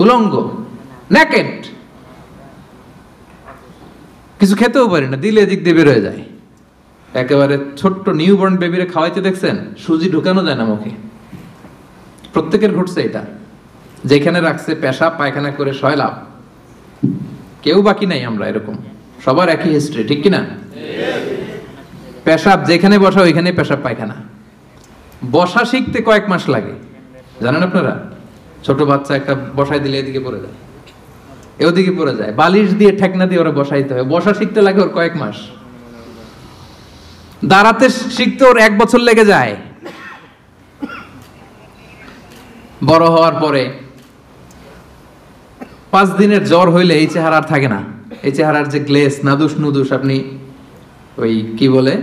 উলঙ্গ, নেকেড। কিছু খেতেও পারি না, দিলে দিক দিয়ে বের হয়ে যায়। একেবারে ছোট্ট নিউবর্ন বেবিরে খাওয়াইতে দেখছেন, সুজি ঢুকানো যায় না মুখে। প্রত্যেকের ঘটছে এটা। যেখানে রাখছে পেশাব পায়খানা করে সয়লাভ, কেউ বাকি নাই। আমরা এরকম সবার একই হিস্ট্রি, ঠিক কিনা? পেশাব যেখানে বসা ওইখানে পেশাব পায়খানা। বসা শিখতে কয়েক মাস লাগে, জানেন আপনারা? ছোট বাচ্চা একটা বসাই দিলে এদিকে পড়ে যায়, ওদিকে পড়ে যায়, বালিশ দিয়ে ঠেকনা দিয়ে ওরা বসাইতে হয়। বসা শিখতে লাগে ওর কয়েক মাস। দাঁড়াতে শিখতে ওর 1 বছর লেগে যায়। বড় হওয়ার পরে 5 দিনের জ্বর হইলে এই চেহারা আর থাকে না। এই চেহারার যে গ্লেস, নাদুস নুদুস, আপনি ওই কি বলে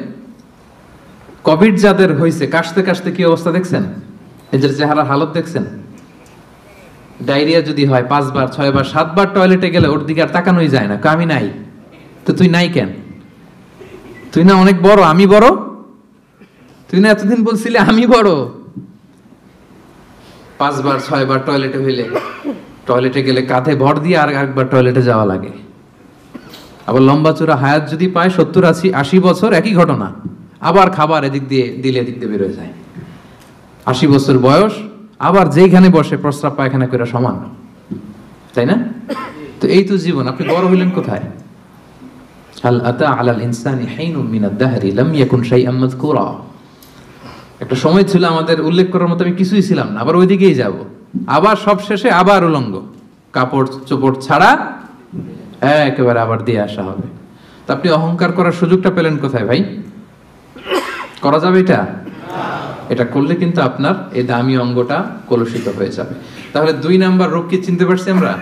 কোভিড যাদের হয়েছে, কাশতে কাশতে কি অবস্থা দেখছেন? এদের চেহারার হালত দেখছেন? ডায়রিয়া যদি হয় 5 বার 6 বার 7 বার টয়লেটে গেলে ওর দিকে আর তাকানোই যায় না। আমি নাই তো তুই নাই কেন? তুই না অনেক বড়, আমি বড়? তুই না এতদিন বলছিলি আমি বড়? 5 বার 6 বার টয়লেটে হইলে, টয়লেটে গেলে কাঁধে ভর দিয়ে আর একবার টয়লেটে যাওয়া লাগে। আবার লম্বা চূড়া হায়াত যদি পায় 70 80 বছর, একই ঘটনা। আবার খাবার এদিক দিয়ে দিলে এদিক দিয়ে বের হয়ে যায়। 80 বছর বয়স, আবার যেখানে বসে প্রস্রাব পায়খানা করে সমান, তাই না? তো এই তো জীবন। আপনি বড় হইলেন কোথায়? হাল আতা আলাল ইনসানি হিনুম মিনাদ দাহরি লাম ইয়াকুন শাইআম মাযকুরা। একটা সময় ছিল আমাদের উল্লেখ করার মতো আমি কিছুই ছিলাম না, আবার ওইদিকেই যাব। আবার সব শেষে আবার উলঙ্গ, কাপড় চোপড় ছাড়া একেবারে আবার দিয়ে আসা হবে। তো আপনি অহংকার করার সুযোগটা পেলেন কোথায় ভাই? করা যাবে এটা? এটা করলে কিন্তু আপনার এই দামি অঙ্গটা কলুষিত হয়ে যাবে। তাহলে 2 নাম্বার রোগ কি চিনতে পারছি আমরা?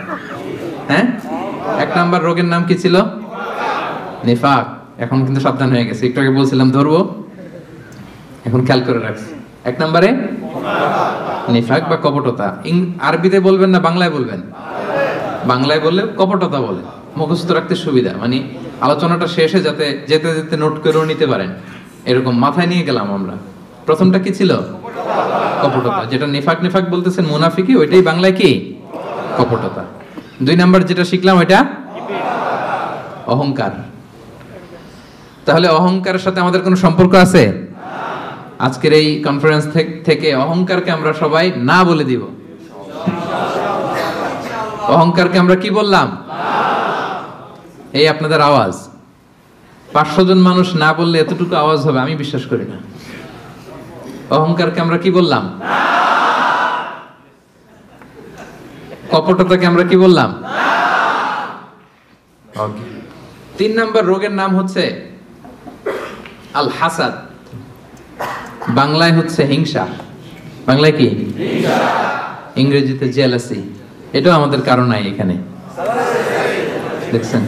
হ্যাঁ, 1 নাম্বার রোগের নাম কি ছিল? নিফাক। এখন কিন্তু সাবধান হয়ে গেছে, একটু আগে বলছিলাম ধরবো, এখন খেয়াল করে রাখছি। 1 নম্বরে নিফাক বা কপটতা। আরবিতে বলবেন না বাংলায় বলবেন? বাংলায় বললে কপটতা বলে, মুখস্থ রাখতে সুবিধা। মানে আলোচনাটা শেষে যাতে যেতে যেতে নোট করেও নিতে পারেন, এরকম মাথায় নিয়ে গেলাম আমরা। প্রথমটা কি ছিল? কপটতা। যেটা নিফাক নিফাক বলতেছেন মুনাফিকি, ওইটাই বাংলায় কি? কপটতা। 2 নাম্বার যেটা শিখলাম ওইটা অহংকার। তাহলে অহংকারের সাথে আমাদের কোনো সম্পর্ক আছে? আজকের এই কনফারেন্স থেকে অহংকারকে আমরা সবাই না বলে দিব। অহংকারকে আমরা কি বললাম? এই আপনাদের আওয়াজ। 500 জন মানুষ না বললে এতটুকু আওয়াজ হবে আমি বিশ্বাস করি না। অহংকারকে আমরা কি বললাম? কপটতাকে আমরা কি বললাম? ওকে। 3 নম্বর রোগের নাম হচ্ছে আল হাসাদ। বাংলায় হচ্ছে হিংসা। বাংলায় কি? ইংরেজিতে জেলাসি। এটাও আমাদের কারণ নাই এখানে, দেখছেন?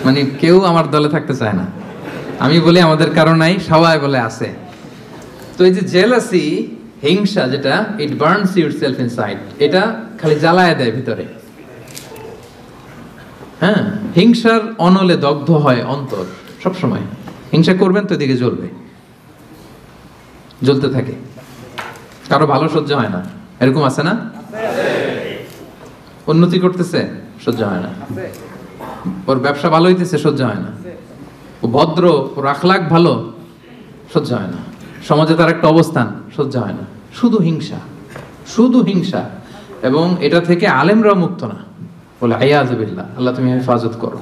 মানে কেউ আমার দলে থাকতে চায় না। আমি বলি আমাদের কারণ নাই, সবাই বলে আছে। তো এই যে জেলাসি, হিংসা, যেটা ইট বার্নস ইউরসেলফ ইনসাইড, এটা খালি জ্বালায় দেয় ভিতরে। হ্যাঁ, হিংসার অনলে দগ্ধ হয় অন্তর সব সময়। হিংসা করবেন তো এদিকে জ্বলবে, জ্বলতে থাকে। কারো ভালো সহ্য হয় না, এরকম আছে না? উন্নতি করতেছে, সহ্য হয় না। ওর ব্যবসা ভালো হইতেছে, সহ্য হয় না। ও ভদ্র, ওর আখলাক ভালো, সহ্য হয় না। সমাজে তার একটা অবস্থান, সহ্য হয় না। শুধু হিংসা, শুধু হিংসা। এবং এটা থেকে আলেমরাও মুক্ত না, বলে আয়াযু বিল্লাহ, আল্লাহ তুমি হেফাজত করো।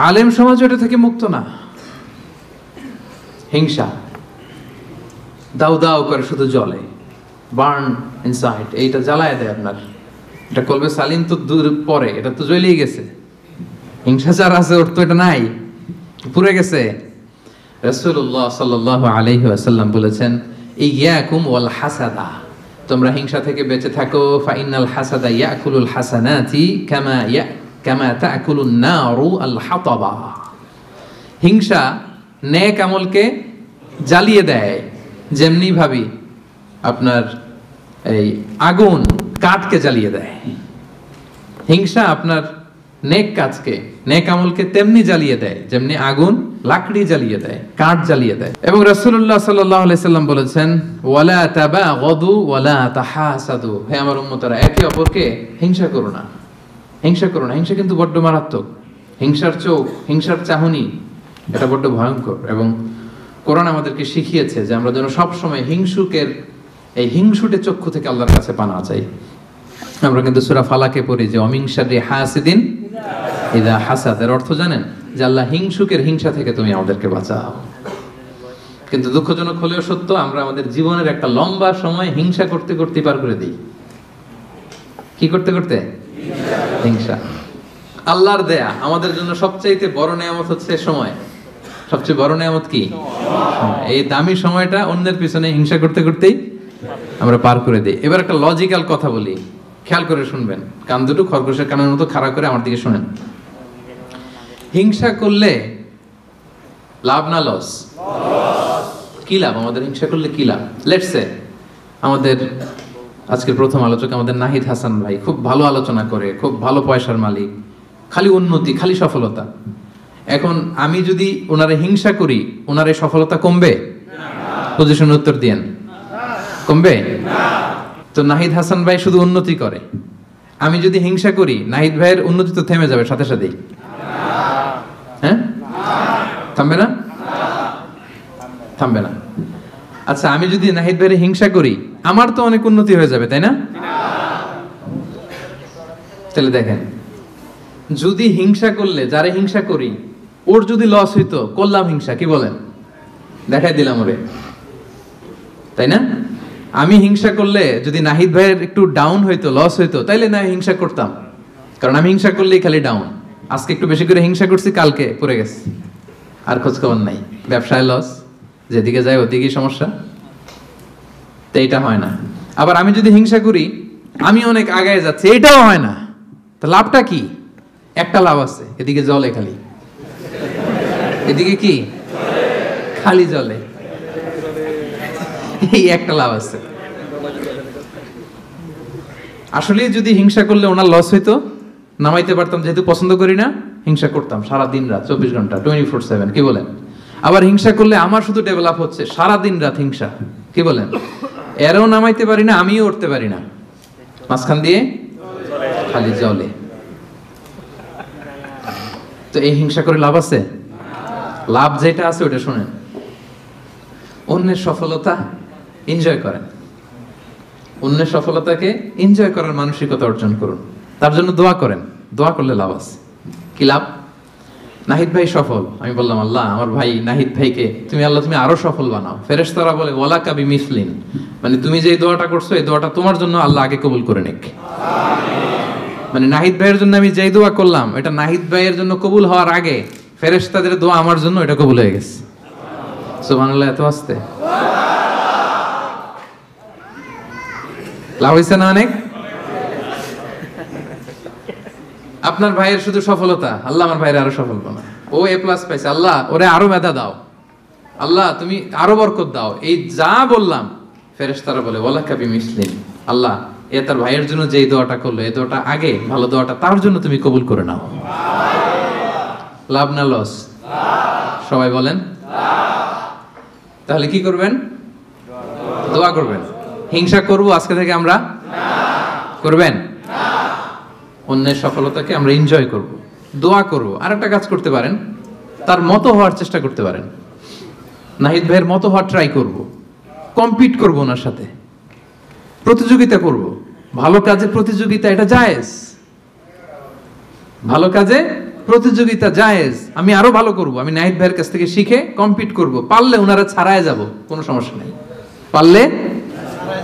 আলেম সমাজ এটা থেকে মুক্ত না। হিংসা দাউ দাউ করে শুধু জ্বলে, বার্ন ইনসাইড। এইটা জ্বালায় দেয় আপনার। এটা কলবে সালিম তো দূর পরে, এটা তো জ্বলেই গেছে। হিংসা যার আছে ওর তো এটা নাই, পুড়ে গেছে। রাসূলুল্লাহ সাল্লাল্লাহু আলাইহি ওয়াসাল্লাম বলেছেন, ইয়াকুম ওয়াল হাসাদা, তোমরা হিংসা থেকে বেঁচে থাকো। ফাইনাল হাসাদা ইয়াকুলুল হাসানাতি কামা তাকুলুন নারু আল হাতাবা। হিংসা নেক আমলকে জ্বালিয়ে দেয়, যেমনি ভাবি আপনার এই আগুন কাঠকে জ্বালিয়ে দেয়। হিংসা আপনার নেক কাজকে, নেক আমলকে তেমনি জ্বালিয়ে দেয় যেমনি আগুন লাকড়ি জ্বালিয়ে দেয়, কাঠ জ্বালিয়ে দেয়। এবং রাসূলুল্লাহ সাল্লাল্লাহু আলাইহি সাল্লাম বলেছেন, ওয়ালা তাবাগাদু ওয়ালা তাহাসাদু, হে আমার উম্মতরা, একে অপরকে হিংসা করো না, হিংসা করো না। হিংসা কিন্তু বড্ড মারাত্মক। হিংসার চোখ, হিংসার চাহনি, এটা বড্ড ভয়ঙ্কর। এবং কোরআন আমাদেরকে শিখিয়েছে যে আমরা যেন সবসময় হিংসুকের এই হিংসুটে চক্ষু থেকে আল্লাহর কাছে পানা চাই। আমরা কিন্তু সূরা ফালাকে পড়ি যে অমিন শাররি হাসিদিন ইযা হাসাদ, এর অর্থ জানেন? যে আল্লাহ হিংসুকের হিংসা থেকে তুমি আমাদেরকে বাঁচাও। কিন্তু দুঃখজনক হলেও সত্য, আমরা আমাদের জীবনের একটা লম্বা সময় হিংসা করতে করতে পার করে দিই। কি করতে করতে? হিংসা। আল্লাহর দেয়া আমাদের জন্য সবচেয়ে বড় নিয়ামত হচ্ছে সময়। সবচেয়ে বড় নিয়ামত কি? এই দামি সময়টা অন্যের পিছনে হিংসা করতে করতেই আমরা পার করে দিই। এবার একটা লজিক্যাল কথা বলি, খেয়াল করে শুনবেন। কান দুটো খরগোশের কানের মতো খাড়া করে আমার দিকে শুনেন। হিংসা করলে লাভ না লস? কি লাভ আমাদের হিংসা করলে? কি লাভ? লেটস সে আমাদের আজকের প্রথম আলোচক আমাদের নাহিদ হাসান ভাই খুব ভালো আলোচনা করে, খুব ভালো পয়সার মালিক, খালি উন্নতি, খালি সফলতা। এখন আমি যদি ওনারে হিংসা করি, ওনার এই সফলতা কমবে? পজিশন উত্তর দিয়েন, কমবে? তো নাহিদ হাসান ভাই শুধু উন্নতি করে, আমি যদি হিংসা করি নাহিদ ভাইয়ের উন্নতি তো থেমে যাবে সাথে সাথেই। হ্যাঁ, থামবে না? থামবে না। আচ্ছা, আমি যদি নাহিদ ভাইয়ের হিংসা করি, আমার তো অনেক উন্নতি হয়ে যাবে, তাই না? তাহলে দেখেন, যদি হিংসা করলে, যারে হিংসা করি, ওর যদি লস হইতো, করলাম হিংসা, কি বলেন? দেখাই দিলাম ওরে, তাই না? আমি হিংসা করলে যদি নাহিদ ভাইয়ের একটু ডাউন হইতো, লস হইতো, তাইলে না হিংসা করতাম, কারণ আমি হিংসা করলেই খালি ডাউন। আজকে একটু বেশি করে হিংসা করছি, কালকে পড়ে গেছে, আর খোঁজ খবর নাই, ব্যবসায় লস, যেদিকে যায় ওদিকেই সমস্যা। তো এটা হয় না। আবার আমি যদি হিংসা করি, আমি অনেক আগায় যাচ্ছি, এটাও হয় না। তো লাভটা কি? একটা লাভ আছে, এদিকে জলে খালি, এদিকে কি খালি জলে, এই একটা লাভ আছে। আসলে যদি হিংসা করলে ওনার লস হইতো, নামাইতে পারতাম, যেহেতু পছন্দ করি না, হিংসা করতাম সারা দিন রাত, 24 ঘন্টা, 24/7, কি বলেন? আবার হিংসা করলে আমার শুধু ডেভেলপ হচ্ছে, সারা দিন রাত হিংসা, কি বলেন? এরও নামাইতে পারি না, আমিও উঠতে পারি না, মাঝখান দিয়ে খালি জলে। তো এই হিংসা করে লাভ আছে? লাভ যেটা আছে ওটা শুনেন, অন্যের সফলতা এনজয় করেন, অন্যের সফলতাকে এনজয় করার মানসিকতা অর্জন করুন, তার জন্য দোয়া করেন। দোয়া করলে লাভ আছে। কি লাভ? নাহিদ ভাই সফল। আমি বললাম আল্লাহ আমার ভাই নাহিদ ভাইকে তুমি আল্লাহ তুমি আরো সফল বানাও। ফেরেশতারা বলে ওয়ালা কাবি মিসলিন, মানে তুমি যে দোয়াটা করছো এই দোয়াটা তোমার জন্য আল্লাহ আগে কবুল করে নিক। মানে নাহিদ ভাইয়ের জন্য আমি যেই দোয়া করলাম এটা নাহিদ ভাইয়ের জন্য কবুল হওয়ার আগে ফেরেশতাদের দোয়া আমার জন্য এটা কবুল হয়ে গেছে। সুবহানাল্লাহ, এত আস্তে লাভ হয়েছে না অনেক? আপনার ভাইয়ের শুধু সফলতা, আল্লাহ আমার ভাইয়ের আরো সফল বানাও। ও এ প্লাস পাইছে, আল্লাহ ওরে আরো মেধা দাও, আল্লাহ তুমি আরো বরকত দাও। এই যা বললাম ফেরেশতারা বলে ওয়ালা কাবি মিসলিন, আল্লাহ এ তার ভাইয়ের জন্য যে দোয়াটা করলো এই দোয়াটা আগে ভালো দোয়াটা তার জন্য তুমি কবুল করে নাও। লাভ না লস? সবাই বলেন। তাহলে কি করবেন? দোয়া করবেন। হিংসা করব আজকে থেকে আমরা? করবেন? অন্যের সফলতাকে আমরা এনজয় করব, দোয়া করব। আর একটা কাজ করতে পারেন, তার মতো হওয়ার চেষ্টা করতে পারেন। নাহিদ ভাইয়ের মতো হওয়ার ট্রাই করব, কম্পিট করব, ওনার সাথে প্রতিযোগিতা করব। ভালো কাজে প্রতিযোগিতা এটা জায়েজ, ভালো কাজে প্রতিযোগিতা জায়েজ। আমি আরো ভালো করব, আমি নাহিদ ভাইয়ের কাছ থেকে শিখে কম্পিট করব। পারলে ওনারা ছাড়ায় যাব, কোনো সমস্যা নেই। পারলে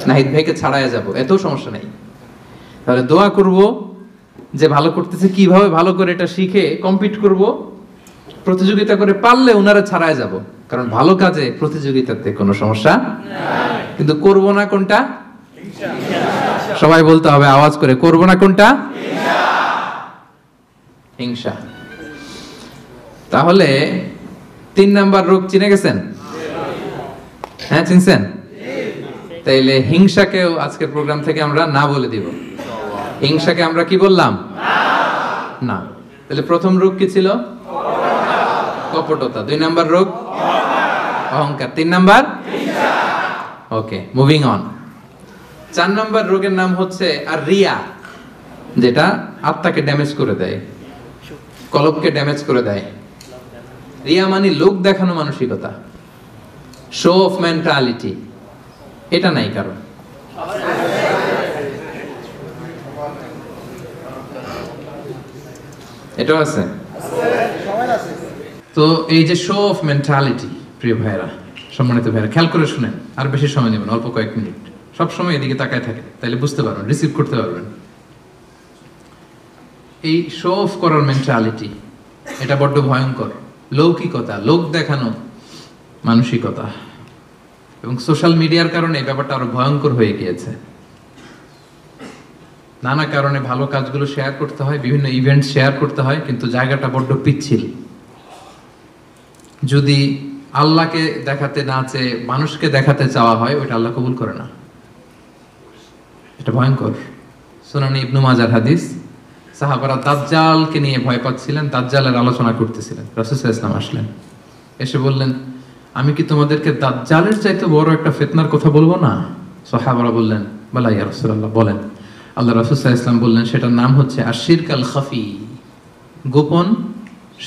নাহিদ ভাইকে ছাড়ায় যাব, এত সমস্যা নেই। তাহলে দোয়া করব যে ভালো করতেছে কিভাবে ভালো করে এটা শিখে কম্পিট করব, প্রতিযোগিতা করে পারলে ওনারা ছাড়ায় যাব। কারণ ভালো কাজে প্রতিযোগিতাতে কোনো সমস্যা নাই। কিন্তু করব না কোনটা? সবাই বলতে হবে আওয়াজ করে, করব না কোনটা? হিংসা। তাহলে 3 নাম্বার রোগ চিনে গেছেন? হ্যাঁ চিনছেন? তাইলে হিংসাকেও আজকের প্রোগ্রাম থেকে আমরা না বলে দিব। হিংসাকে আমরা কি বললাম? না। তাহলে প্রথম রোগ কি ছিল? কপটতা। 2 নাম্বার রোগ অহংকার। 3 number okay, moving on. 4 number রোগের নাম হচ্ছে আর রিয়া, যেটা আত্মাকে ড্যামেজ করে দেয়, কলবকে ড্যামেজ করে দেয়। রিয়া মানে লোক দেখানো মানসিকতা, শো অফ মেন্টালিটি। এটা নাই কারণ। এটাও আছে। তো এই যে শো অফ মেন্টালিটি, প্রিয় ভাইরা, সম্মানিত ভাইরা, খেয়াল করে শুনেন, আর বেশি সময় নেবেন, অল্প কয়েক মিনিট। সব সময় এদিকে তাকায় থাকে, তাইলে বুঝতে পারবেন, রিসিভ করতে পারবেন। এই শো অফ করার মেন্টালিটি এটা বড্ড ভয়ঙ্কর। লৌকিকতা, লোক দেখানো মানসিকতা, এবং সোশ্যাল মিডিয়ার কারণে এই ব্যাপারটা আরো ভয়ঙ্কর হয়ে গিয়েছে। নানা কারণে ভালো কাজগুলো শেয়ার করতে হয়, বিভিন্ন ইভেন্ট শেয়ার করতে হয়, কিন্তু জায়গাটা বড্ড পিচ্ছিল। যদি আল্লাহকে দেখাতে না চেয়ে মানুষকে দেখাতে চাওয়া হয়, ওইটা আল্লাহ কবুল করে না। এটা ভয়ঙ্কর। সুনানে ইবনু মাজার হাদিস, সাহাবারা দাজ্জালকে নিয়ে ভয় পাচ্ছিলেন, দাজ্জালের আলোচনা করতেছিলেন। রাসূল সাল্লাল্লাহু আলাইহি ওয়াসাল্লাম আসলেন, এসে বললেন, আমি কি তোমাদেরকে দাজ্জালের চাইতে বড় একটা ফিতনার কথা বলবো না? সাহাবারা বললেন, বালা ইয়া রাসূলুল্লাহ, বলেন। আল্লাহ রাসূল সাল্লাল্লাহু আলাইহি ওয়াসাল্লাম বললেন, সেটার নাম হচ্ছে আশ-শিরক আল খাফি, গোপন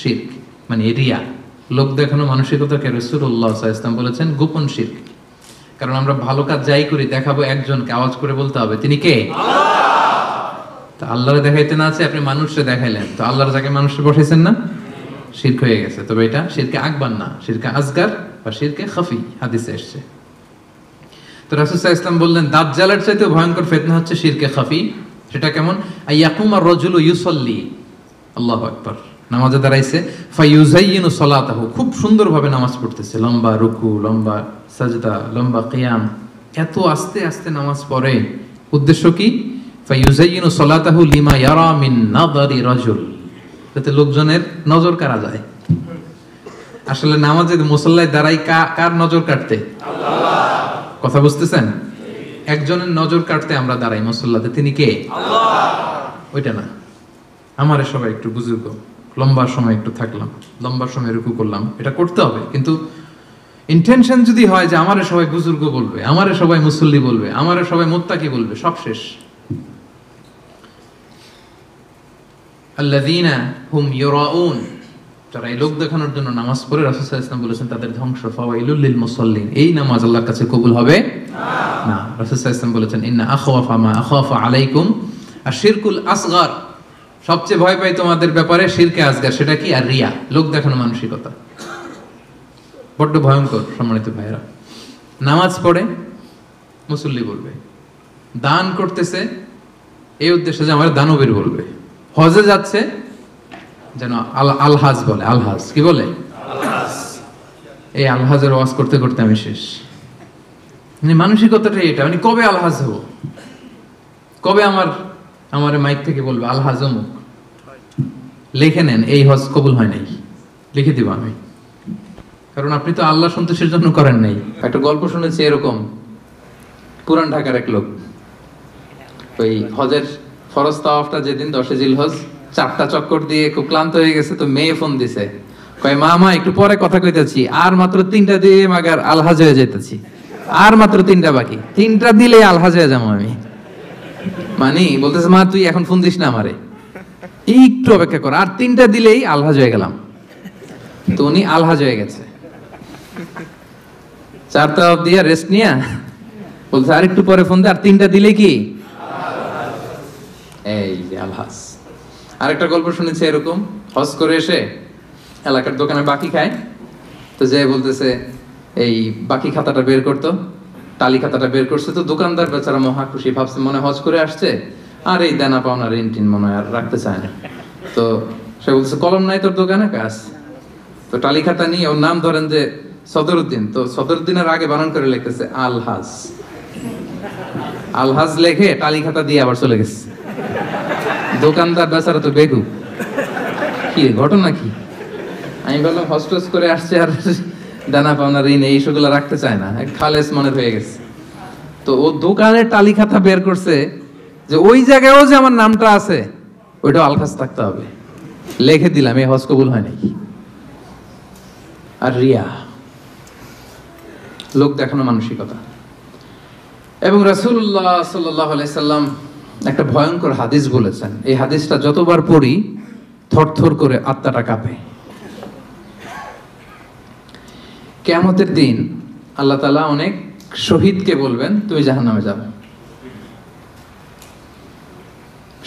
শিরক, মানে রিয়া, লোক দেখানো মানসিকতাকে রাসূলুল্লাহ সাল্লাল্লাহু আলাইহি ওয়াসাল্লাম বলেছেন গোপন শিরক। কারণ আমরা ভালো কাজ যাই করি দেখাবো একজনকে, আওয়াজ করে বলতে হবে তিনি কে? আল্লাহ। তো আল্লাহরে দেখাইতে না আছে, আপনি মানুষকে দেখাইলেন, তো আল্লাহর জায়গায় মানুষকে বসাইছেন না, শিরক হয়ে গেছে। তবে এটা শিরকে আকবার না, শিরকে আসগার বা শিরকে খাফি, হাদিসে এসেছে। তো রাসূল সাল্লাল্লাহু আলাইহি ওয়াসাল্লাম বললেন, দাজ্জালের চাইতে ভয়ঙ্কর ফিতনা হচ্ছে শিরকে খাফি। সেটা কেমন? আইয়াকুম আর-রাজুলু ইউসাল্লি, আল্লাহু আকবার, নামাজে দাঁড়াইছে, ফায়ুযায়্যিনু সালাতাহু, খুব সুন্দরভাবে নামাজ পড়তেছে, লম্বা রুকু, লম্বা সাজদা, লম্বা কিয়াম, এত আস্তে আস্তে নামাজ পড়ে। উদ্দেশ্য কি? ফায়ুযায়্যিনু সালাতাহু লিমা ইয়ারা মিন নাযারি রাজুল, যাতে লোকজনের নজর কাড়া যায়। আসলে নামাজে মুসাল্লায় দাঁড়াই কার নজর কাটতে? আল্লাহ। কথা বুঝতেছেন? একজনের নজর কাটতে আমরা দাঁড়াই মুসাল্লাতে, তিনি কে? আল্লাহ। ওইটা না, আমারে সবাই একটু বুজুর্গ, লম্বা সময় একটু থাকলাম, লম্বা সময় রুকু করলাম, এটা করতে হবে। কিন্তু ইন্টেনশন যদি হয় যে আমারে সবাই বুজুর্গ বলবে, আমারে সবাই মুসল্লি বলবে, আমারে সবাই মুত্তাকি বলবে, সব শেষ। আল্লাযীনা হুম ইউরাউন, যারা এই লোক দেখানোর জন্য নামাজ পড়ে, রাসূল সাল্লাল্লাহু আলাইহি ওয়াসাল্লাম বলেছেন তাদের ধ্বংস। ফাওয়াইলুল লিল মুসাল্লিন, এই নামাজ আল্লাহর কাছে কবুল হবে না। রাসূল সাল্লাল্লাহু আলাইহি ওয়াসাল্লাম বলেছেন, ইন্না আখওয়াফা মা আখাফা আলাইকুম আশ-শিরকুল আসগার, সবচেয়ে ভয় পাই তোমাদের ব্যাপারে শিরকে আসগার, সেটা কি? আর রিয়া, লোক দেখানো মানসিকতা। বড্ড ভয়ঙ্কর সম্মানিত ভাইয়েরা। নামাজ পড়ে মুসল্লি বলবে, দান করতেছে এই উদ্দেশ্যে যে আমার দানবীর বলবে, হজে যাচ্ছে যেন আলহাজ বলে। আলহাজ কি বলে? এই আলহাজের ওয়াজ করতে করতে আমি শেষ। মানে মানসিকতাটা এটা, মানে কবে আলহাজ হব, কবে আমার মাইক থেকে বলবে আলহাজ অমুক। লিখে নেন, এই হজ কবুল হয় নাই, লিখে দিব আমি, কারণ আপনি তো আল্লাহ সন্তোষের জন্য করেন নাই। একটা গল্প শুনেছি এরকম, পুরান ঢাকার এক লোক ওই হজের ফরজ তাওয়াফটা যেদিন 10 জিলহজ, 4টা চক্কর দিয়ে খুব ক্লান্ত হয়ে গেছে, তো মেয়ে ফোন দিছে, কয় মামা একটু পরে কথা কইতাছি, আর মাত্র 3টা দিয়ে মাগার আলহাজ হয়ে যেতেছি, আর মাত্র 3টা বাকি, 3টা দিলে আলহাজ হয়ে যাবো আমি। মানে বলতেছে মা তুই এখন ফোন দিস না আমারে, একটু অপেক্ষা কর, আর 3টা দিলেই আলহাজ হয়ে গেলাম। তো উনি আলহাজ হয়ে গেছে, 4টা দিয়ে রেস্ট নিয়া বলছে আর একটু পরে ফোন দে, আর 3টা দিলে কি এই যে আলহাজ। আরেকটা গল্প শুনেছি এরকম, হজ করে এসে এলাকার দোকানে বাকি খায়, তো যে বলতেছে এই বাকি খাতাটা বের করতো, টালি খাতাটা বের করছে, তো দোকানদার বেচারা মহা খুশি, ভাবছে মনে হজ করে আসছে, আর এই দেনা পাওনা ঋণ টিন মনে হয় আর রাখতে চায় না। তো সে বলছে কলম নাই তোর দোকানে? কাজ। তো টালি খাতা নিয়ে, ওর নাম ধরেন যে সদরউদ্দিন, তো সদরউদ্দিনের আগে বানান করে লিখতেছে আলহাজ। আলহাজ লেখে টালি খাতা দিয়ে আবার চলে গেছে। দোকানদার বেচারা তো বেগু, কি ঘটনা কি? আমি বললাম হস্টেস করে আসছে আর দানা পাওনা ঋণ এই সেগুলো রাখতে চায় না, খালেস মনের হয়ে গেছে। তো ও দোকানের টালি খাতা বের করছে যে ওই জায়গায়ও যে আমার নামটা আছে ওইটাও আলখাস থাকতে হবে, লিখে দিলাম, এই হজ কবুল হয় নাই। আর রিয়া, লোক দেখানো মানসিকতা। এবং রাসূলুল্লাহ সাল্লাল্লাহু আলাইহি সাল্লাম একটা ভয়ঙ্কর হাদিস বলেছেন, এই হাদিসটা যতবার পড়ি থরথর করে আত্মাটা কাঁপে। কিয়ামতের দিন আল্লাহ তাআলা অনেক শহীদকে বলবেন তুমি জাহান্নামে যাবে।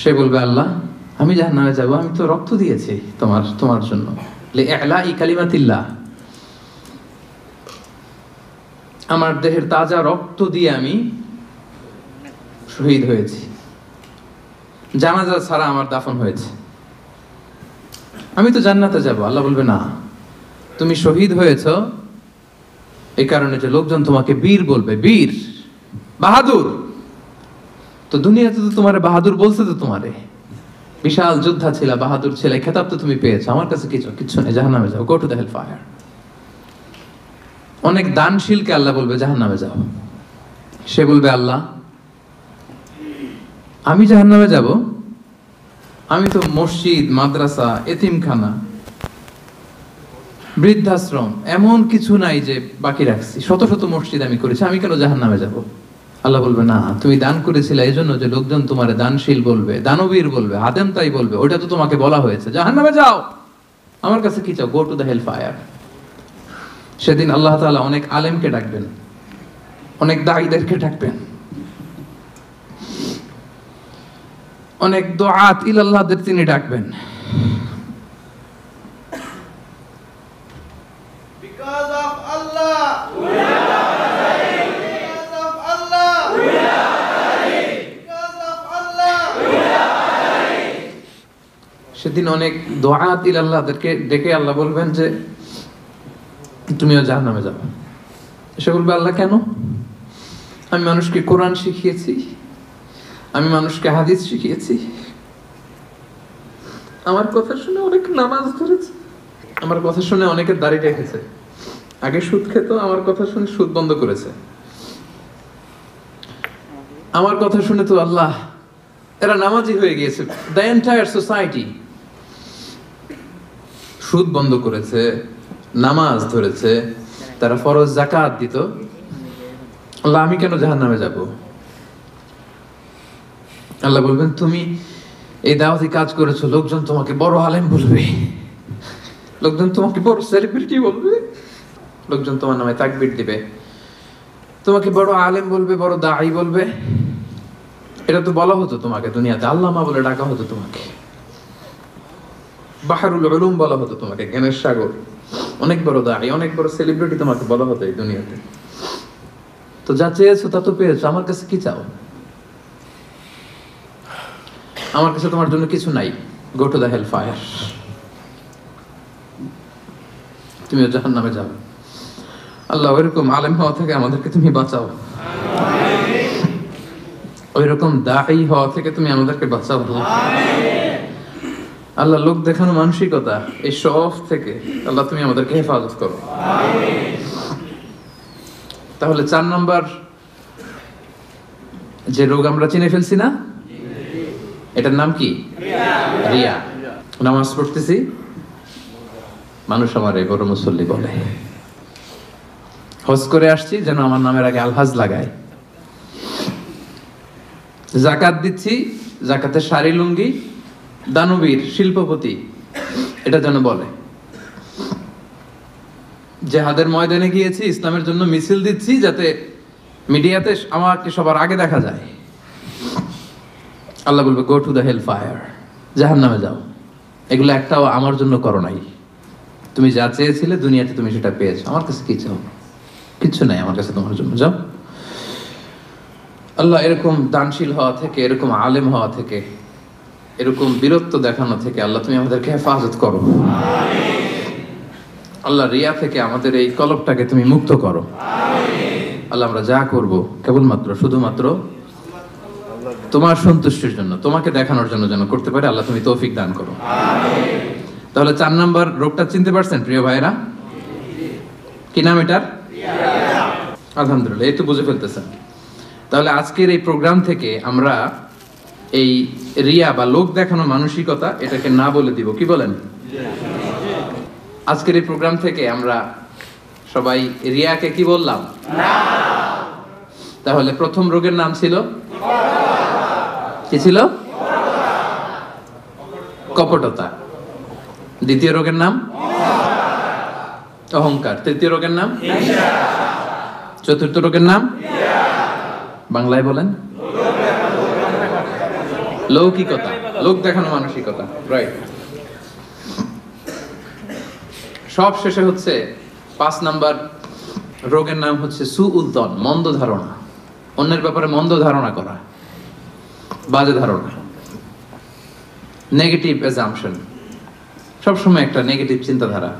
সে বলবে আল্লাহ আমি জাহান্নামে যাব, আমি তো রক্ত দিয়েছি তোমার জন্য, লিইলাই কালিমাতিল্লাহ, আমার দেহের তাজা রক্ত দিয়ে আমি শহীদ হয়েছি, জানাজা ছাড়া আমার দাফন হয়েছে, আমি তো জান্নাতে যাব। আল্লাহ বলবে না, তুমি শহীদ হয়েছ এই কারণে যে লোকজন তোমাকে বীর বলবে, বীর বাহাদুর। তো দুনিয়াতে তো তোমারে বাহাদুর বলছে, তো তোমারে বিশাল যোদ্ধা ছিল, বাহাদুর ছিল, খেতাব তো তুমি পেয়েছো, আমার কাছে কিচ্ছু নেই, জাহান্নামে যাও, go to the hell fire. অনেক দানশীলকে আল্লাহ বলবে জাহান্নামে যাও। সে বলবে আল্লাহ আমি জাহান্নামে যাব, আমি তো মসজিদ, মাদ্রাসা, এতিমখানা, বৃদ্ধাশ্রম এমন কিছু নাই যে বাকি রাখছি, শত শত মসজিদ আমি করেছি, আমি কেন জাহান্নামে যাব? আল্লাহ বলবে না, তুমি দান করেছিলে এই জন্য যে লোকজন তোমারে দানশীল বলবে, দানবীর বলবে, আদেম তাই বলবে, ওইটা তো তোমাকে বলা হয়েছে, জাহান্নামে যাও, আমার কাছে কি চাও, go to the hell fire. সেদিন আল্লাহ তাআলা অনেক আলেমকে ডাকবেন, অনেক দাঈদেরকে ডাকবেন, অনেক দুআত ইলাল্লাহদের তিনি ডাকবেন। Because of Allah, we are ready. Because of Allah, we are ready. Because of Allah, we are ready. সেদিন অনেক দুআত ইলাল্লাহদেরকে ডেকে আল্লাহ বলবেন যে তুমিও জাহান্নামে যাবে। সে বলবে আল্লাহ কেন? আমি মানুষকে কোরআন শিখিয়েছি, আমি মানুষকে হাদিস শিখিয়েছি, আমার কথা শুনে অনেক নামাজ ধরেছে, আমার কথা শুনে অনেকের দাড়ি রেখেছে, আগে সুদ খেত, আমার কথা শুনে সুদ বন্ধ করেছে, আমার কথা শুনে তো আল্লাহ এরা নামাজি হয়ে গিয়েছে। দ্য এন্টায়ার সোসাইটি সুদ বন্ধ করেছে, নামাজ ধরেছে, তারা ফরজ যাকাত দিত, আল্লাহ আমি কেন জাহান্নামে যাব? আল্লাহ বলবেন তুমি এই দাওয়াতি কাজ করেছো, লোকজন তোমাকে বড় আলেম বলবে, লোকজন তোমাকে বড় সেলিব্রিটি বলবে, লোকজন তোমার নামে তাকবীর দিবে, তোমাকে বড় আলেম বলবে, বড় দাঈ বলবে। এটা তো বলা হতো তোমাকে দুনিয়াতে, আল্লামা বলে ডাকা হতো তোমাকে। বাহরুল উলুম বলা হতো তোমাকে, জ্ঞানের সাগর। অনেক বড় দাঁড়ি, অনেক বড় সেলিব্রিটি তোমাকে বলা হতো এই দুনিয়াতে। তো যা চেয়েছো তা তো পেয়েছো, আমার কাছে কি চাও? আমার কাছে তোমার জন্য কিছু নাই। Go to the hell fire, তুমিও জাহান্নামে যাবে। আল্লাহ ওইরকম আলেম হওয়া থেকে আমাদেরকে তুমি বাঁচাও, ওইরকম দাঈ হওয়া থেকে তুমি আমাদেরকে বাঁচাও। আল্লাহ লোক দেখানো মানসিকতা, এই সব থেকে আল্লাহ তুমি আমাদেরকে হেফাজত করো। তাহলে 4 নম্বর যে রোগ আমরা চিনে ফেলছি না, এটার নাম কি? রিয়া। নামাজ পড়তেছি, মানুষ আমার বড় মুসল্লি বলে। হজ করে আসছি, যেন আমার নামের আগে আলহাজ লাগায়। জাকাত দিচ্ছি, জাকাতের শাড়ি লুঙ্গি দানবীর শিল্পপতি, এটা যেন বলে। জেহাদের ময়দানে গিয়েছি, ইসলামের জন্য মিছিল দিচ্ছি, যাতে মিডিয়াতে আমাকে সবার আগে দেখা যায়। আল্লাহ বলবে go to the hell fire, জাহান্নামে যাও। এগুলো একটাও আমার জন্য করো নাই। তুমি যা চেয়েছিলে দুনিয়াতে তুমি সেটা পেয়েছো, আমার কাছে কি চাও? কিচ্ছু নাই আমার কাছে তোমার জন্য, যাও। আল্লাহ এরকম দানশীল হওয়া থেকে, এরকম আলেম হওয়া থেকে, এরকম বীরত্ব দেখানো থেকে আল্লাহ তুমি আমাদেরকে হেফাজত করো। আল্লাহ রিয়া থেকে আমাদের এই কলবটাকে তুমি মুক্ত করো। আল্লাহ আমরা যা করব কেবলমাত্র শুধুমাত্র তোমার সন্তুষ্টির জন্য, তোমাকে দেখানোর জন্য যেন করতে পারে। আল্লাহ তুমি তৌফিক দান করো। তাহলে 4 নম্বর রোগটা চিনতে পারছেন প্রিয় ভাইরা? কি নাম এটার? আলহামদুলিল্লাহ, এই তো বুঝে ফেলতেছেন। তাহলে আজকের এই প্রোগ্রাম থেকে আমরা এই রিয়া বা লোক দেখানো মানসিকতা, এটাকে না বলে দিব। কি বলেন? আজকের এই প্রোগ্রাম থেকে আমরা সবাই রিয়াকে কি বললাম? না। তাহলে প্রথম রোগের নাম ছিল কি ছিল? কপটতা। দ্বিতীয় রোগের নাম অহংকার। তৃতীয় রোগের নাম চতুর্থ রোগের নাম বাংলায় বলেন লৌকিকতা, লোক দেখানো মানসিকতা। রাইট। সব শেষে হচ্ছে 5 নাম্বার রোগের নাম হচ্ছে সুউদ্দন, মন্দ ধারণা। অন্যের ব্যাপারে মন্দ ধারণা করা, বাজে ধারণা, নেগেটিভ অ্যাজাম্পশন। সবসময় একটা নেগেটিভ চিন্তাধারা।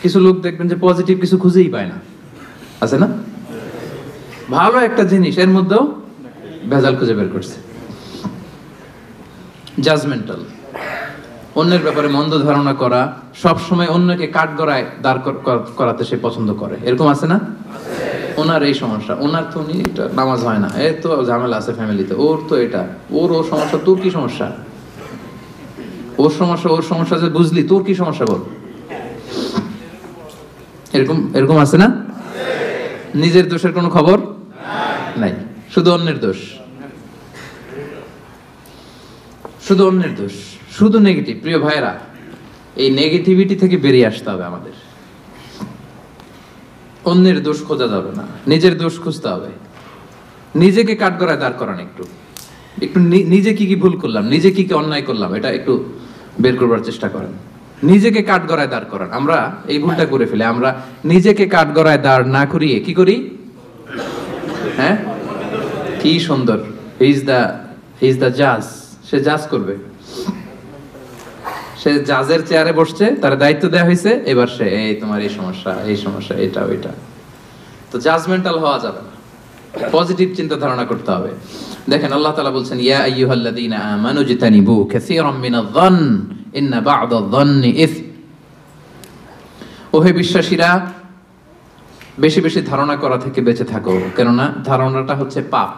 কিছু লোক দেখবেন যে পজিটিভ কিছু খুঁজেই পায় না, আছে না? ভালো একটা জিনিস এর মধ্যেও ভেজাল খুঁজে বের করছে। জাজমেন্টাল, অন্যের ব্যাপারে মন্দ ধারণা করা, সব সময় অন্যকে কাঠগড়ায় দাঁড় করাতে সে পছন্দ করে। এরকম আছে না? ওনার এই সমস্যা, ওনার তো উনি এটা নামাজ হয় না, এর তো ঝামেলা আছে ফ্যামিলিতে, ওর তো এটা, ওর সমস্যা, তোর কি সমস্যা? ওর সমস্যা যে বুঝলি, তোর কি সমস্যা বল? এরকম আছে না? নিজের দোষের কোনো খবর নাই, শুধু অন্যের দোষ, শুধু অন্যের দোষ, শুধু নেগেটিভ। প্রিয় ভাইরা, এই নেগেটিভিটি থেকে বেরিয়ে আসতে হবে আমাদের। অন্যের দোষ খোঁজা যাবে না, নিজের দোষ খুঁজতে হবে। নিজেকে কাঠগড়ায় দাঁড় করান, একটু নিজে কি কি ভুল করলাম, নিজে কি কি অন্যায় করলাম, এটা একটু বের করবার চেষ্টা করেন। নিজেকে কাঠগড়ায় দাঁড় করান। আমরা এই ভুলটা করে ফেলে, আমরা নিজেকে কাঠগড়ায় দাঁড় না করিয়ে কি করি? হ্যাঁ, কি সুন্দর, হি ইজ দ্য জাজ, সে জাজ করবে। সে জাজের চেয়ারে বসছে, তার দায়িত্ব দেওয়া হয়েছে, এবার সে এই তোমার এই সমস্যা, এই সমস্যা, এটা ওইটা। তো জাজমেন্টাল হওয়া যাবে না, পজিটিভ চিন্তা ধারণা করতে হবে। দেখেন আল্লাহ তাআলা বলছেন, ইয়া আইয়ুহাল্লাযীনা আমানু জিতানিবু কাসীরাম মিনায-যন্ন ইন্না বা'দায-যন্নি ইসম। ওহে বিশ্বাসীরা, বেশি বেশি ধারণা করা থেকে বেঁচে থাকো, কেননা ধারণাটা হচ্ছে পাপ।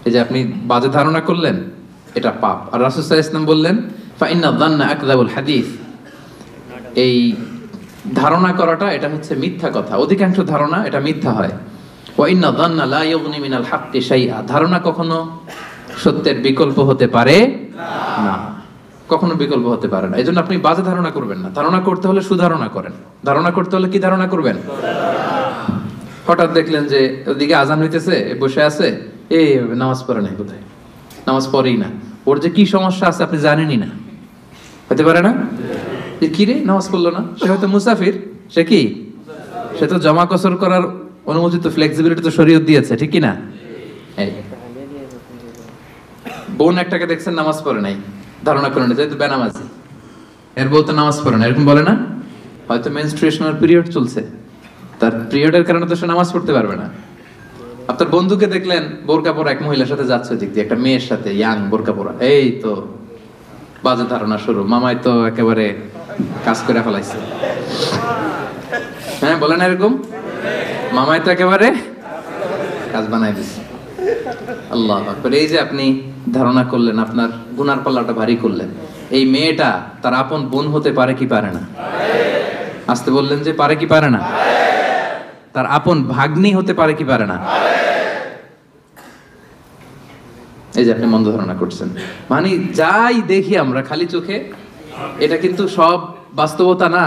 এই যে আপনি বাজে ধারণা করলেন, এটা পাপ। আর রাসূল সাল্লাল্লাহু আলাইহি ওয়াসাল্লাম বললেন, ফাইন্নায-যন্না আকযাবুল হাদীস। এই ধারণা করাটা এটা হচ্ছে মিথ্যা কথা, অধিকাংশ ধারণা এটা মিথ্যা হয়। ওয়া ইন্নায-যন্না লা ইউগনি মিনাল হাক্কি শাইআ। ধারণা কখনো সত্যের বিকল্প হতে পারে না, কখনো বিকল্প হতে পারে না। এজন্য আপনি বাজে ধারণা করবেন না। ধারণা করতে হলে সুধারণা করেন। ধারণা করতে হলে কি ধারণা করবেন? হঠাৎ দেখলেন যে ওদিকে আজান হইতেছে, বসে আছে, এই নামাজ পড়ে নাই, কোথায় নামাজ পড়েই না, ওর যে কি সমস্যা আছে আপনি জানেনই না। হতে পারে না? যে কি রে নামাজ পড়লো না, সে হয়তো মুসাফির, সে কি, সে তো জমা কসর করার অনুমতি তো ফ্লেক্সিবিলিটি তো শরীয়ত দিয়েছে, ঠিক কি না? এই বোন একটাকে দেখছেন নামাজ পড়ে নাই, ধারণা করে না যেহেতু বেনামাজি, এর বউ তো নামাজ পড়ে না, এরকম বলে না? হয়তো মেনস্ট্রুয়েশনাল পিরিয়ড চলছে, তার পিরিয়ডের কারণে তো সে নামাজ পড়তে পারবে না। আপনার বন্ধুকে দেখলেন বোরকা পরা এক মহিলার সাথে যাচ্ছে দিক দিয়ে, একটা মেয়ের সাথে ইয়াং বোরকা পরা, এই তো বাজে ধারণা শুরু, মামাই তো একেবারে কাজ করে ফেলাইছে। হ্যাঁ বলেন এরকম, মামাই তো একেবারে কাজ বানাই দিছে। আল্লাহ আকবার। এই যে আপনি ধারণা করলেন, আপনার গুনার পাল্লাটা ভারী করলেন, এই মেয়েটা তার আপন বোন হতে পারে কি পারে না? আসতে বললেন যে পারে কি পারে না? তার আপন ভাগ্নি হতে পারে কি পারে না? এই যে আপনি মন্দ ধারণা করছেন, মানে যাই দেখি আমরা খালি চোখে, এটা কিন্তু সব বাস্তবতা না।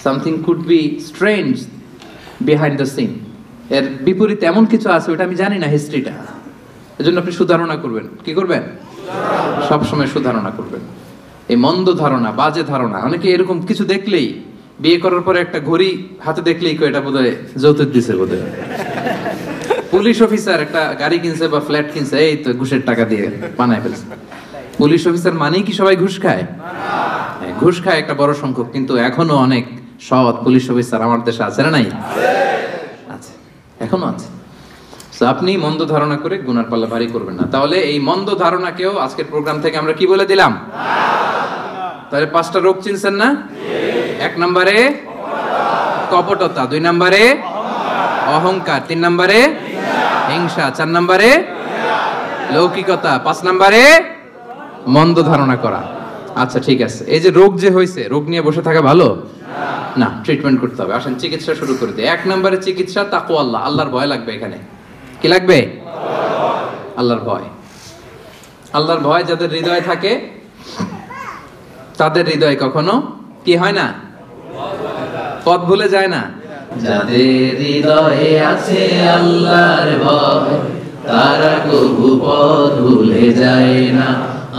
Something could be strange behind the scene, এর বিপরীতে এমন কিছু আছে ওটা আমি জানি না হিস্ট্রিটা। এজন্য আপনি সুধারণা করবেন, কি করবেন? সবসময় সুধারণা করবেন। এই মন্দ ধারণা, বাজে ধারণা, অনেকে এরকম কিছু দেখলেই, বিয়ে করার পরে একটা ঘড়ি হাতে দেখলেই কো এটা বোধহয় যৌতুক দিছে বোধহয়। পুলিশ অফিসার একটা গাড়ি কিনছে বা ফ্ল্যাট কিনছে, এই তো ঘুষের টাকা দিয়ে বানায় ফেলছে। পুলিশ অফিসার মানেই কি সবাই ঘুষ খায়? ঘুষ খায় একটা বড় সংখ্যক, কিন্তু এখনো অনেক সৎ পুলিশ অফিসার আমার দেশে আছে না? নাই? আছে, এখনো আছে। তো আপনি মন্দ ধারণা করে গুনার পাল্লা ভারী করবেন না। তাহলে এই মন্দ ধারণাকেও আজকের প্রোগ্রাম থেকে আমরা কি বলে দিলাম? তাহলে 5টা রোগ চিনছেন না? 1 নম্বরে কপটতা, 2 নম্বরে অহংকার, 3 নম্বরে হিংসা, 4 নম্বরে লৌকিকতা, 5 নম্বরে মন্দ ধারণা করা। আচ্ছা ঠিক আছে, এই যে রোগ যে হয়েছে, রোগ নিয়ে বসে থাকা ভালো না, ট্রিটমেন্ট করতে হবে। আসেন চিকিৎসা শুরু করে দিই। 1 নম্বরে চিকিৎসা তাকওয়া আল্লাহ, আল্লাহর ভয় লাগবে। এখানে কি লাগবে? আল্লাহর ভয়। আল্লাহর ভয় যাদের হৃদয়ে থাকে তাদের হৃদয় কখনো কি হয় না? পথ ভুলে যায় না। যাদের হৃদয়ে আছে আল্লাহর ভয়, তারা কবু পথ ভুলে যায় না।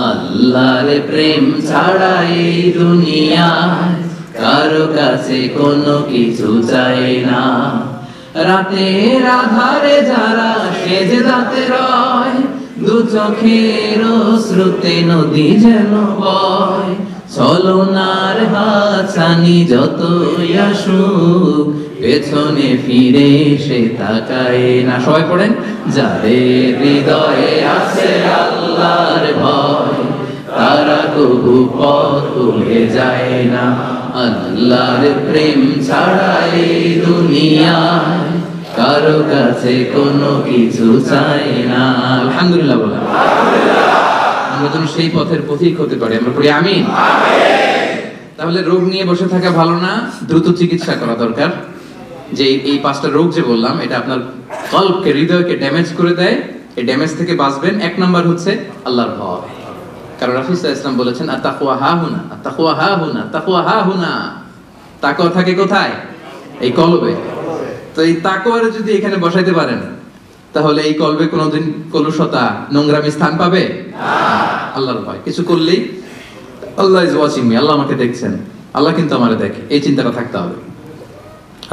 আল্লাহর প্রেম ছাড়া এই দুনিয়ায় কারো কাছে কোনো কিছু চাই না। রাতের আধারে যারা সেজদাতে রয়, দু চোখের শ্রুতে নদী যেন বয়। ছলনার হাতছানি যতই আসুক, পেছনে ফিরে সে তাকায় না। সবাই পড়েন, যাদের হৃদয়ে আছে আল্লাহর ভয়, তারা কবু পথ ভুলে যায় না। আল্লাহর প্রেম ছাড়া এই দুনিয়ায় কারো কাছে কোনো কিছু চাই না। আলহামদুলিল্লাহ বলা, আমরা যেন সেই পথের পথিক হতে পারি। আমরা পড়ি আমিন। তাহলে রোগ নিয়ে বসে থাকা ভালো না, দ্রুত চিকিৎসা করা দরকার। যে এই 5টা রোগ যে বললাম, এটা আপনার কলবকে, হৃদয়কে ড্যামেজ করে দেয়। এই ড্যামেজ থেকে বাঁচবেন। 1 নাম্বার হচ্ছে আল্লাহর ভয়। কারণ রাসূল সাল্লাল্লাহু আলাইহি ওয়াসাল্লাম বলেছেন, আত-তাকওয়া হাহুনা, আত-তাকওয়া হাহুনা, তাকওয়া হাহুনা। তাকওয়া থাকে কোথায়? এই কলবে। তো এই তাকওয়ারে যদি এখানে বসাইতে পারেন, তাহলে এই কলবে কোনোদিন কলুষতা, নোংরামি স্থান পাবে না। আল্লাহর ভয়, কিছু করলেই আল্লাহ ইজ ওয়াচিং মি, আল্লাহ আমাকে দেখছেন, আল্লাহ কিন্তু আমারে দেখে, এই চিন্তাটা থাকতে হবে।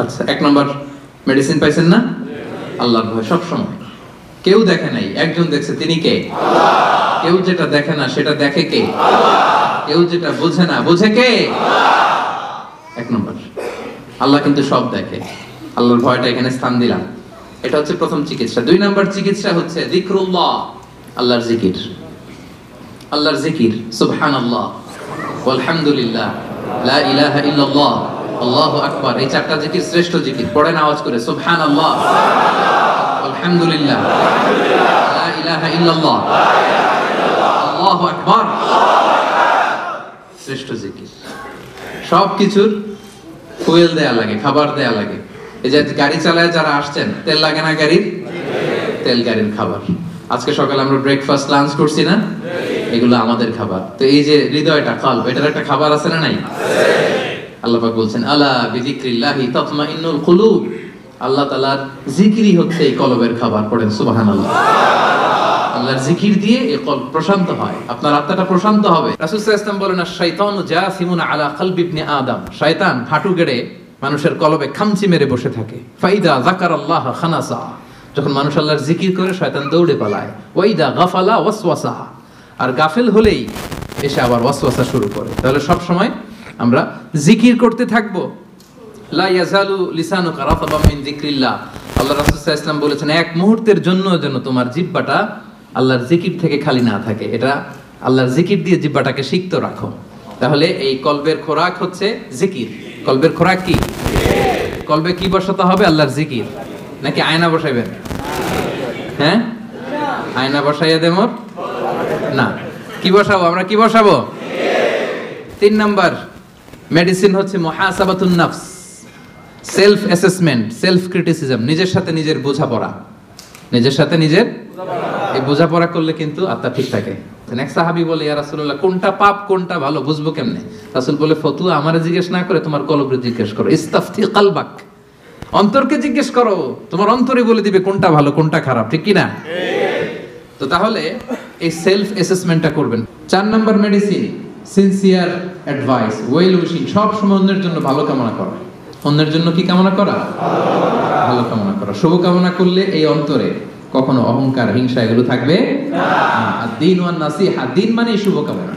আচ্ছা, 1 নম্বর মেডিসিন পাইছেন না? আল্লাহর ভয় সব সময়। কেউ দেখে নাই, একজন দেখছে, তিনি কে? আল্লাহ। কেউ যেটা দেখে না সেটা দেখে কে? আল্লাহ। কেউ যেটা বোঝে না বোঝে কে? আল্লাহ। 1 নম্বর, আল্লাহ কিন্তু সব দেখে। আল্লাহর ভয়টা এখানে স্থান দিলাম। এটা হচ্ছে প্রথম চিকিৎসা। 2 নম্বর চিকিৎসা হচ্ছে যিকরুল্লাহ, আল্লাহর জিকির। আল্লাহর জিকির, সুবহানাল্লাহ, আলহামদুলিল্লাহ, লা ইলাহা ইল্লাল্লাহ, আল্লাহু আকবার। এই 4টা জিকির শ্রেষ্ঠ জিকির। পড়েন আওয়াজ করে, সুবহানাল্লাহ, আলহামদুলিল্লাহ, লা ইলাহা ইল্লাল্লাহ, আল্লাহু আকবার। শ্রেষ্ঠ জিকির। সবকিছুর ফুয়েল দেয়া লাগে, খাবার দেয়া লাগে। এই যে গাড়ি চালায় যারা আসছেন, তেল লাগে না গাড়ির? তেল গাড়ির খাবার। আজকে সকালে আমরা ব্রেকফাস্ট, লাঞ্চ করছি না? এগুলো আমাদের খাবার। তো এই যে হৃদয়টা, কলব, এটার একটা খাবার আছে না নাই? আল্লাহ পাক বলছেন, আলা বিযিকরিল্লাহি তাতমাইন্নুল কুলুব। আল্লাহ তাআলার জিকিরই হচ্ছে এই কলবের খাবার। পড়েন সুবহানাল্লাহ, আল্লাহর জিকির দিয়ে এই কলব প্রশান্ত হয়, আপনার আত্মাটা প্রশান্ত হবে। রাসূল সাল্লাল্লাহু আলাইহি ওয়াসাল্লাম বলেন, আশ-শাইতানু জাসিমুন আলা কলবি ইবনে আদম, শয়তান হাঁটু গেড়ে মানুষের কলবে খামচি মেরে বসে থাকে। ফাইদা যাকারাল্লাহ খানাসা, যখন মানুষ আল্লাহর জিকির করে শয়তান দৌড়ে পালায়। ওয়াইদা গাফালা ওয়াসওয়াসা, আর গাফেল হলেই এসে আবার ওয়াসওয়াসা শুরু করে। তাহলে সব সময় আমরা জিকির করতে থাকবো। লা ইয়াজালু লিসানুকা রাতাবাম মিন যিকরিল্লাহ, আল্লাহ রাসূল সাল্লাল্লাহু আলাইহি ওয়াসাল্লাম বলেছেন, এক মুহূর্তের জন্য যেন তোমার জিহ্বাটা আল্লাহর জিকির থেকে খালি না থাকে। এটা আল্লাহর জিকির দিয়ে জিহ্বাটাকে সিক্ত রাখো। তাহলে এই কলবের খোরাক হচ্ছে জিকির। কলবের খোরাক কি? কলবে কি বসাতে হবে? আল্লাহর জিকির। নাকি আয়না বসাইবেন? হ্যাঁ, আয়না বসাইয়া দেমর না, কি বসাবো আমরা? কি বসাবো? 3 নাম্বার মেডিসিন হচ্ছে মুহাসাবাতুন নাফস, সেলফ অ্যাসেসমেন্ট, সেলফ ক্রিটিসিজম, নিজের সাথে নিজের বোঝাপড়া। নিজের সাথে নিজের এই বোঝাপড়া করলে কিন্তু আত্মা ঠিক থাকে। এক সাহাবী বলে, ইয়া রাসূলুল্লাহ, কোনটা পাপ কোনটা ভালো বুঝবো কেমনে? রাসূল বলে, ফতুয়া আমারে জিজ্ঞেস না করে তোমার কলবকে জিজ্ঞেস করো। ইস্তাফতি কলবাক, অন্তরকে জিজ্ঞেস করো, তোমার অন্তরে বলে দিবে কোনটা ভালো কোনটা খারাপ, ঠিক কি না? তো তাহলে এই সেলফ অ্যাসেসমেন্টটা করবেন। 4 number medicine sincere advice, well wishing, সব সময় অন্যের জন্য ভালো কামনা করা। অন্যের জন্য কি কামনা করা? ভালো কামনা করা। শুভ কামনা করলে এই অন্তরে কখনো অহংকার, হিংসা এগুলো থাকবে না। আর দিন ওয়ান নাসিহা, দিন মানে শুভ কামনা।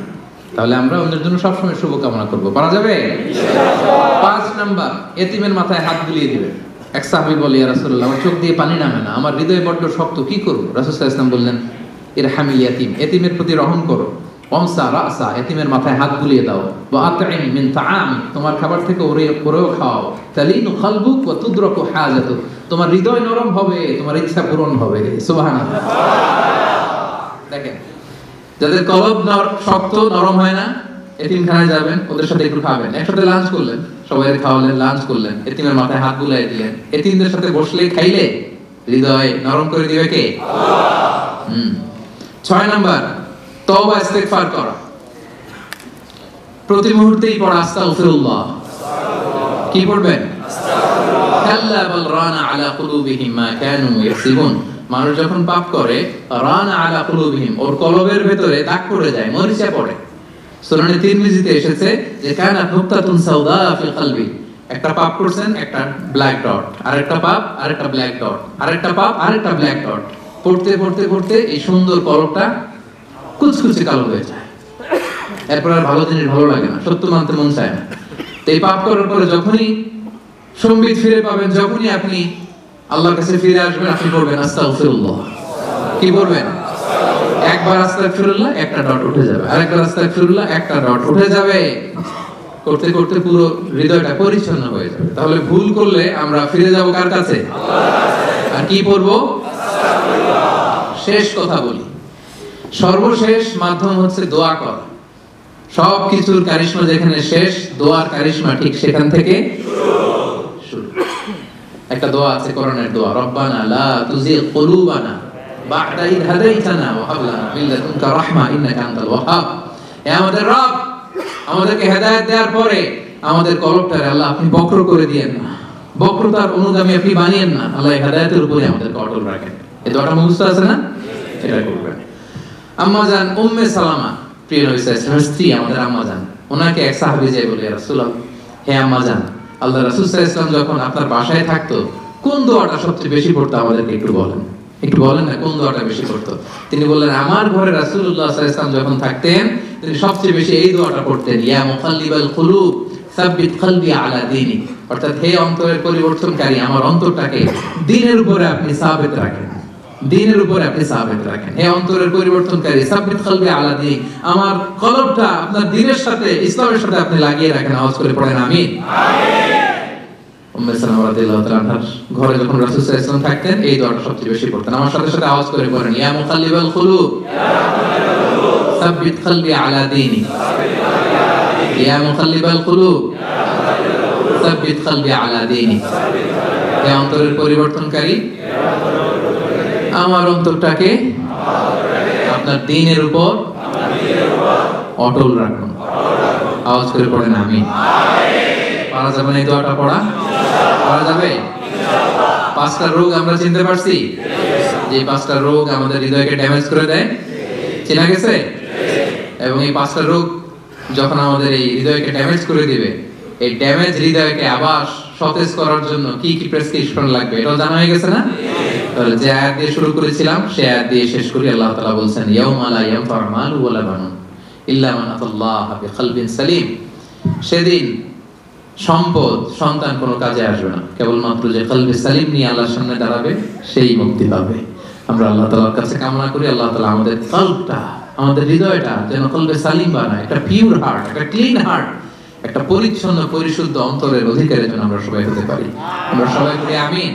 তাহলে আমরা অন্যের জন্য সব সময় শুভ কামনা করব, পারা যাবে ইনশাআল্লাহ। 5 নাম্বার এতিমের মাথায় হাত বুলিয়ে দিবে। এক সাহাবী বলে, ইয়া রাসূলুল্লাহ, আমার চোখ দিয়ে পানি নামে না, আমার হৃদয় বড্ড শক্ত, কি করব? রাসূল সাল্লাল্লাহু আলাইহি ওয়াসাল্লাম বললেন, ইরহামিল ইয়াতীম, এতিমের প্রতি রহম করো। ওয়ামসা রাসা, এতিমের মাথায় হাত বুলিয়ে দাও। ওয়া আতঈম মিন তাআমি, তোমার খাবার থেকে ওরেও খাও। তালিনু কলবুক ওয়া তুদরাকু হাজাতুক, তোমার হৃদয় নরম হবে, তোমার ইচ্ছা পূরণ হবে। সুবহানাল্লাহ। দেখেন, যাদের কলব শক্ত নরম হয় না, এতিমখানায় যাবেন, ওদের সাথে একটু খাবেন, একসাথে লাঞ্চ করলেন, সবাই খাওয়ালেন, লাঞ্চ করলেন, এতিমের মাথায় হাত বুলিয়ে দিলেন। এতিমদের সাথে বসলে খাইলে হৃদয় নরম করে দিবে কে? আল্লাহ। 6 নাম্বার তওবা ইস্তেগফার করা, প্রতি মুহূর্তেই পড়া আস্তাগফিরুল্লাহ। কি পড়বেন? আস্তাগফিরুল্লাহ। কাল্লা বাল রানা আলা কুলুবিহিম মা কানু ইয়াকসিবুন, মানুষ যখন পাপ করে, রানা আলা কুলুবিহিম, ওর কলবের ভেতরে দাগ পড়ে যায়, মরিচা পড়ে। সুনানে তিরমিজিতে এসেছে যে কানাত নুকতাতুন সাওদা ফিল কলবি, একটা পাপ করছেন, একটা ব্ল্যাক ডট, আরেকটা পাপ, আরেকটা ব্ল্যাক ডট, আরেকটা পাপ, আরেকটা ব্ল্যাক ডট, পড়তে পড়তে পড়তে এই সুন্দর কলবটা কুচকুচে কালো হয়ে যায়। এরপর আর ভালো জিনিস ভালো লাগে না, সত্য মানতে মন চায় না। তো এই পাপ করার পরে যখনই সম্বিত ফিরে পাবেন, যখনই আপনি আল্লাহর কাছে ফিরে আসবেন, আপনি করবেন আস্তাগফিরুল্লাহ। কি করবেন? একবার আস্তাগফিরুল্লাহ, একটা ডট উঠে যাবে, আরেকবার আস্তাগফিরুল্লাহ, একটা ডট উঠে যাবে। করতে করতে পুরো হৃদয়টা পরিচ্ছন্ন হয়ে যাবে। তাহলে ভুল করলে আমরা ফিরে যাব কার কাছে? আল্লাহর কাছে। আর কি পড়বো? আস্তাগফিরুল্লাহ। শেষ কথা বলি, সর্বশেষ মাধ্যম হচ্ছে দোয়া করা। সব কিছুর কারিশমা যেখানে শেষ, দোয়ার কারিশমা ঠিক সেখান থেকে শুরু। একটা দোয়া আছে কোরআনের দোয়া, রব্বানা লা তুজিগ কুলুবানা বা'দা ইয হাদাইতানা ওয়া হাব লানা মিন লাদুনকা রাহমা ইন্নাকা আনতাল ওয়াহ্হাব। হে আমাদের রব, আমাদেরকে হেদায়েত দেওয়ার পরে আমাদের কলবটারে আল্লাহ আপনি বক্র করে দিয়েন না, বক্রতার অনুগামী আপনি বানিয়েন না। আল্লাহ হেদায়েতের উপরে আমাদেরকে অটল রাখেন। এই দোয়াটা মুখস্থ আছে না? এটা করবেন। আম্মা জান উম্মে সালামা, প্রিয় নবী সাল্লাল্লাহু আলাইহি ওয়াসাল্লামের স্ত্রী, আমাদের আম্মা জান, ওনাকে এক সাহাবী যায় বলে, ইয়া রাসূলুল্লাহ, হে আম্মা জান, আল্লাহ রাসূল সাল্লাল্লাহু আলাইহি ওয়াসাল্লাম যখন আপনার বাসায় থাকতো, কোন দোয়াটা সবচেয়ে বেশি পড়তো আমাদেরকে একটু বলেন, একটু বলেন না, কোন দোয়াটা বেশি পড়তো? তিনি বললেন, আমার ঘরে রাসূলুল্লাহ সাল্লাল্লাহু আলাইহি ওয়াসাল্লাম যখন থাকতেন, তিনি সবচেয়ে বেশি এই দোয়াটা পড়তেন, ইয়া মুকাল্লিবাল কুলুব সাব্বিত কলবি আলা দীনিক, অর্থাৎ হে অন্তরের পরিবর্তনকারী, আমার অন্তরটাকে দ্বীনের উপরে আপনি সাবিত রাখেন, দ্বীনের উপরে আপনি সাবিত রাখেন। হে অন্তরের পরিবর্তনকারী, সাব্বিত কলবি আলা দীনিক, আমার কলবটা আপনার দ্বীনের সাথে, ইসলামের সাথে আপনি লাগিয়ে রাখেন। আওয়াজ করে পড়েন আমিন। আমিন। উম্মে সালামা রাদিয়াল্লাহু তাআলা আনহার ঘরে যখন রাসূল সাল্লাল্লাহু আলাইহি ওয়াসাল্লাম থাকতেন, এই দোয়াটা সবচেয়ে বেশি পড়তেন। আমার সাথে সাথে আওয়াজ করে পড়েন, ইয়া মুকাল্লিবাল কুলুব সাব্বিত কলবি আলা দীনিক, ইয়া মুকাল্লিবাল কুলুব সাব্বিত কলবি আলা দীনিক। হে অন্তরের পরিবর্তনকারী, আমার অন্তরটাকে আপনার দ্বীনের উপর অটল রাখুন। আওয়াজ করে পড়েন আমিন। পারা যাবে না এই দোয়াটা পড়া? পারা যাবে? 5টা রোগ আমরা চিনতে পারছি। যে 5টা রোগ আমাদের হৃদয়কে ড্যামেজ করে দেয়, চেনা গেছে? এবং এই 5টা রোগ যখন আমাদের এই হৃদয়কে ড্যামেজ করে দিবে, এই ড্যামেজ হৃদয়কে আবার সতেজ করার জন্য কি কি প্রেসক্রিপশন লাগবে এটাও জানা হয়ে গেছে না? তাহলে যে আয়াত দিয়ে শুরু করেছিলাম সেই আয়াত দিয়ে শেষ করি। আল্লাহ তাআলা বলছেন, ইয়াউমা লা ইয়ানফা'ু মালু ওয়ালা বানুন ইল্লা মান আতাল্লাহা বিকলবিন সালিম। সেদিন সম্পদ, সন্তান কোনো কাজে আসবে না, কেবলমাত্র যে কলবে সালিম নিয়ে আল্লাহর সামনে দাঁড়াবে সেই মুক্তি পাবে। আমরা আল্লাহ তাআলার কাছে কামনা করি আল্লাহ তাআলা আমাদের কলবটা, আমাদের হৃদয়টা যেন কলবে সালিম বানায়, একটা পিওর হার্ট, একটা ক্লিন হার্ট, একটা পরিচ্ছন্ন পরিশুদ্ধ অন্তরের অধিকারী যেন আমরা সবাই হতে পারি। আমরা সবাই বলি আমিন।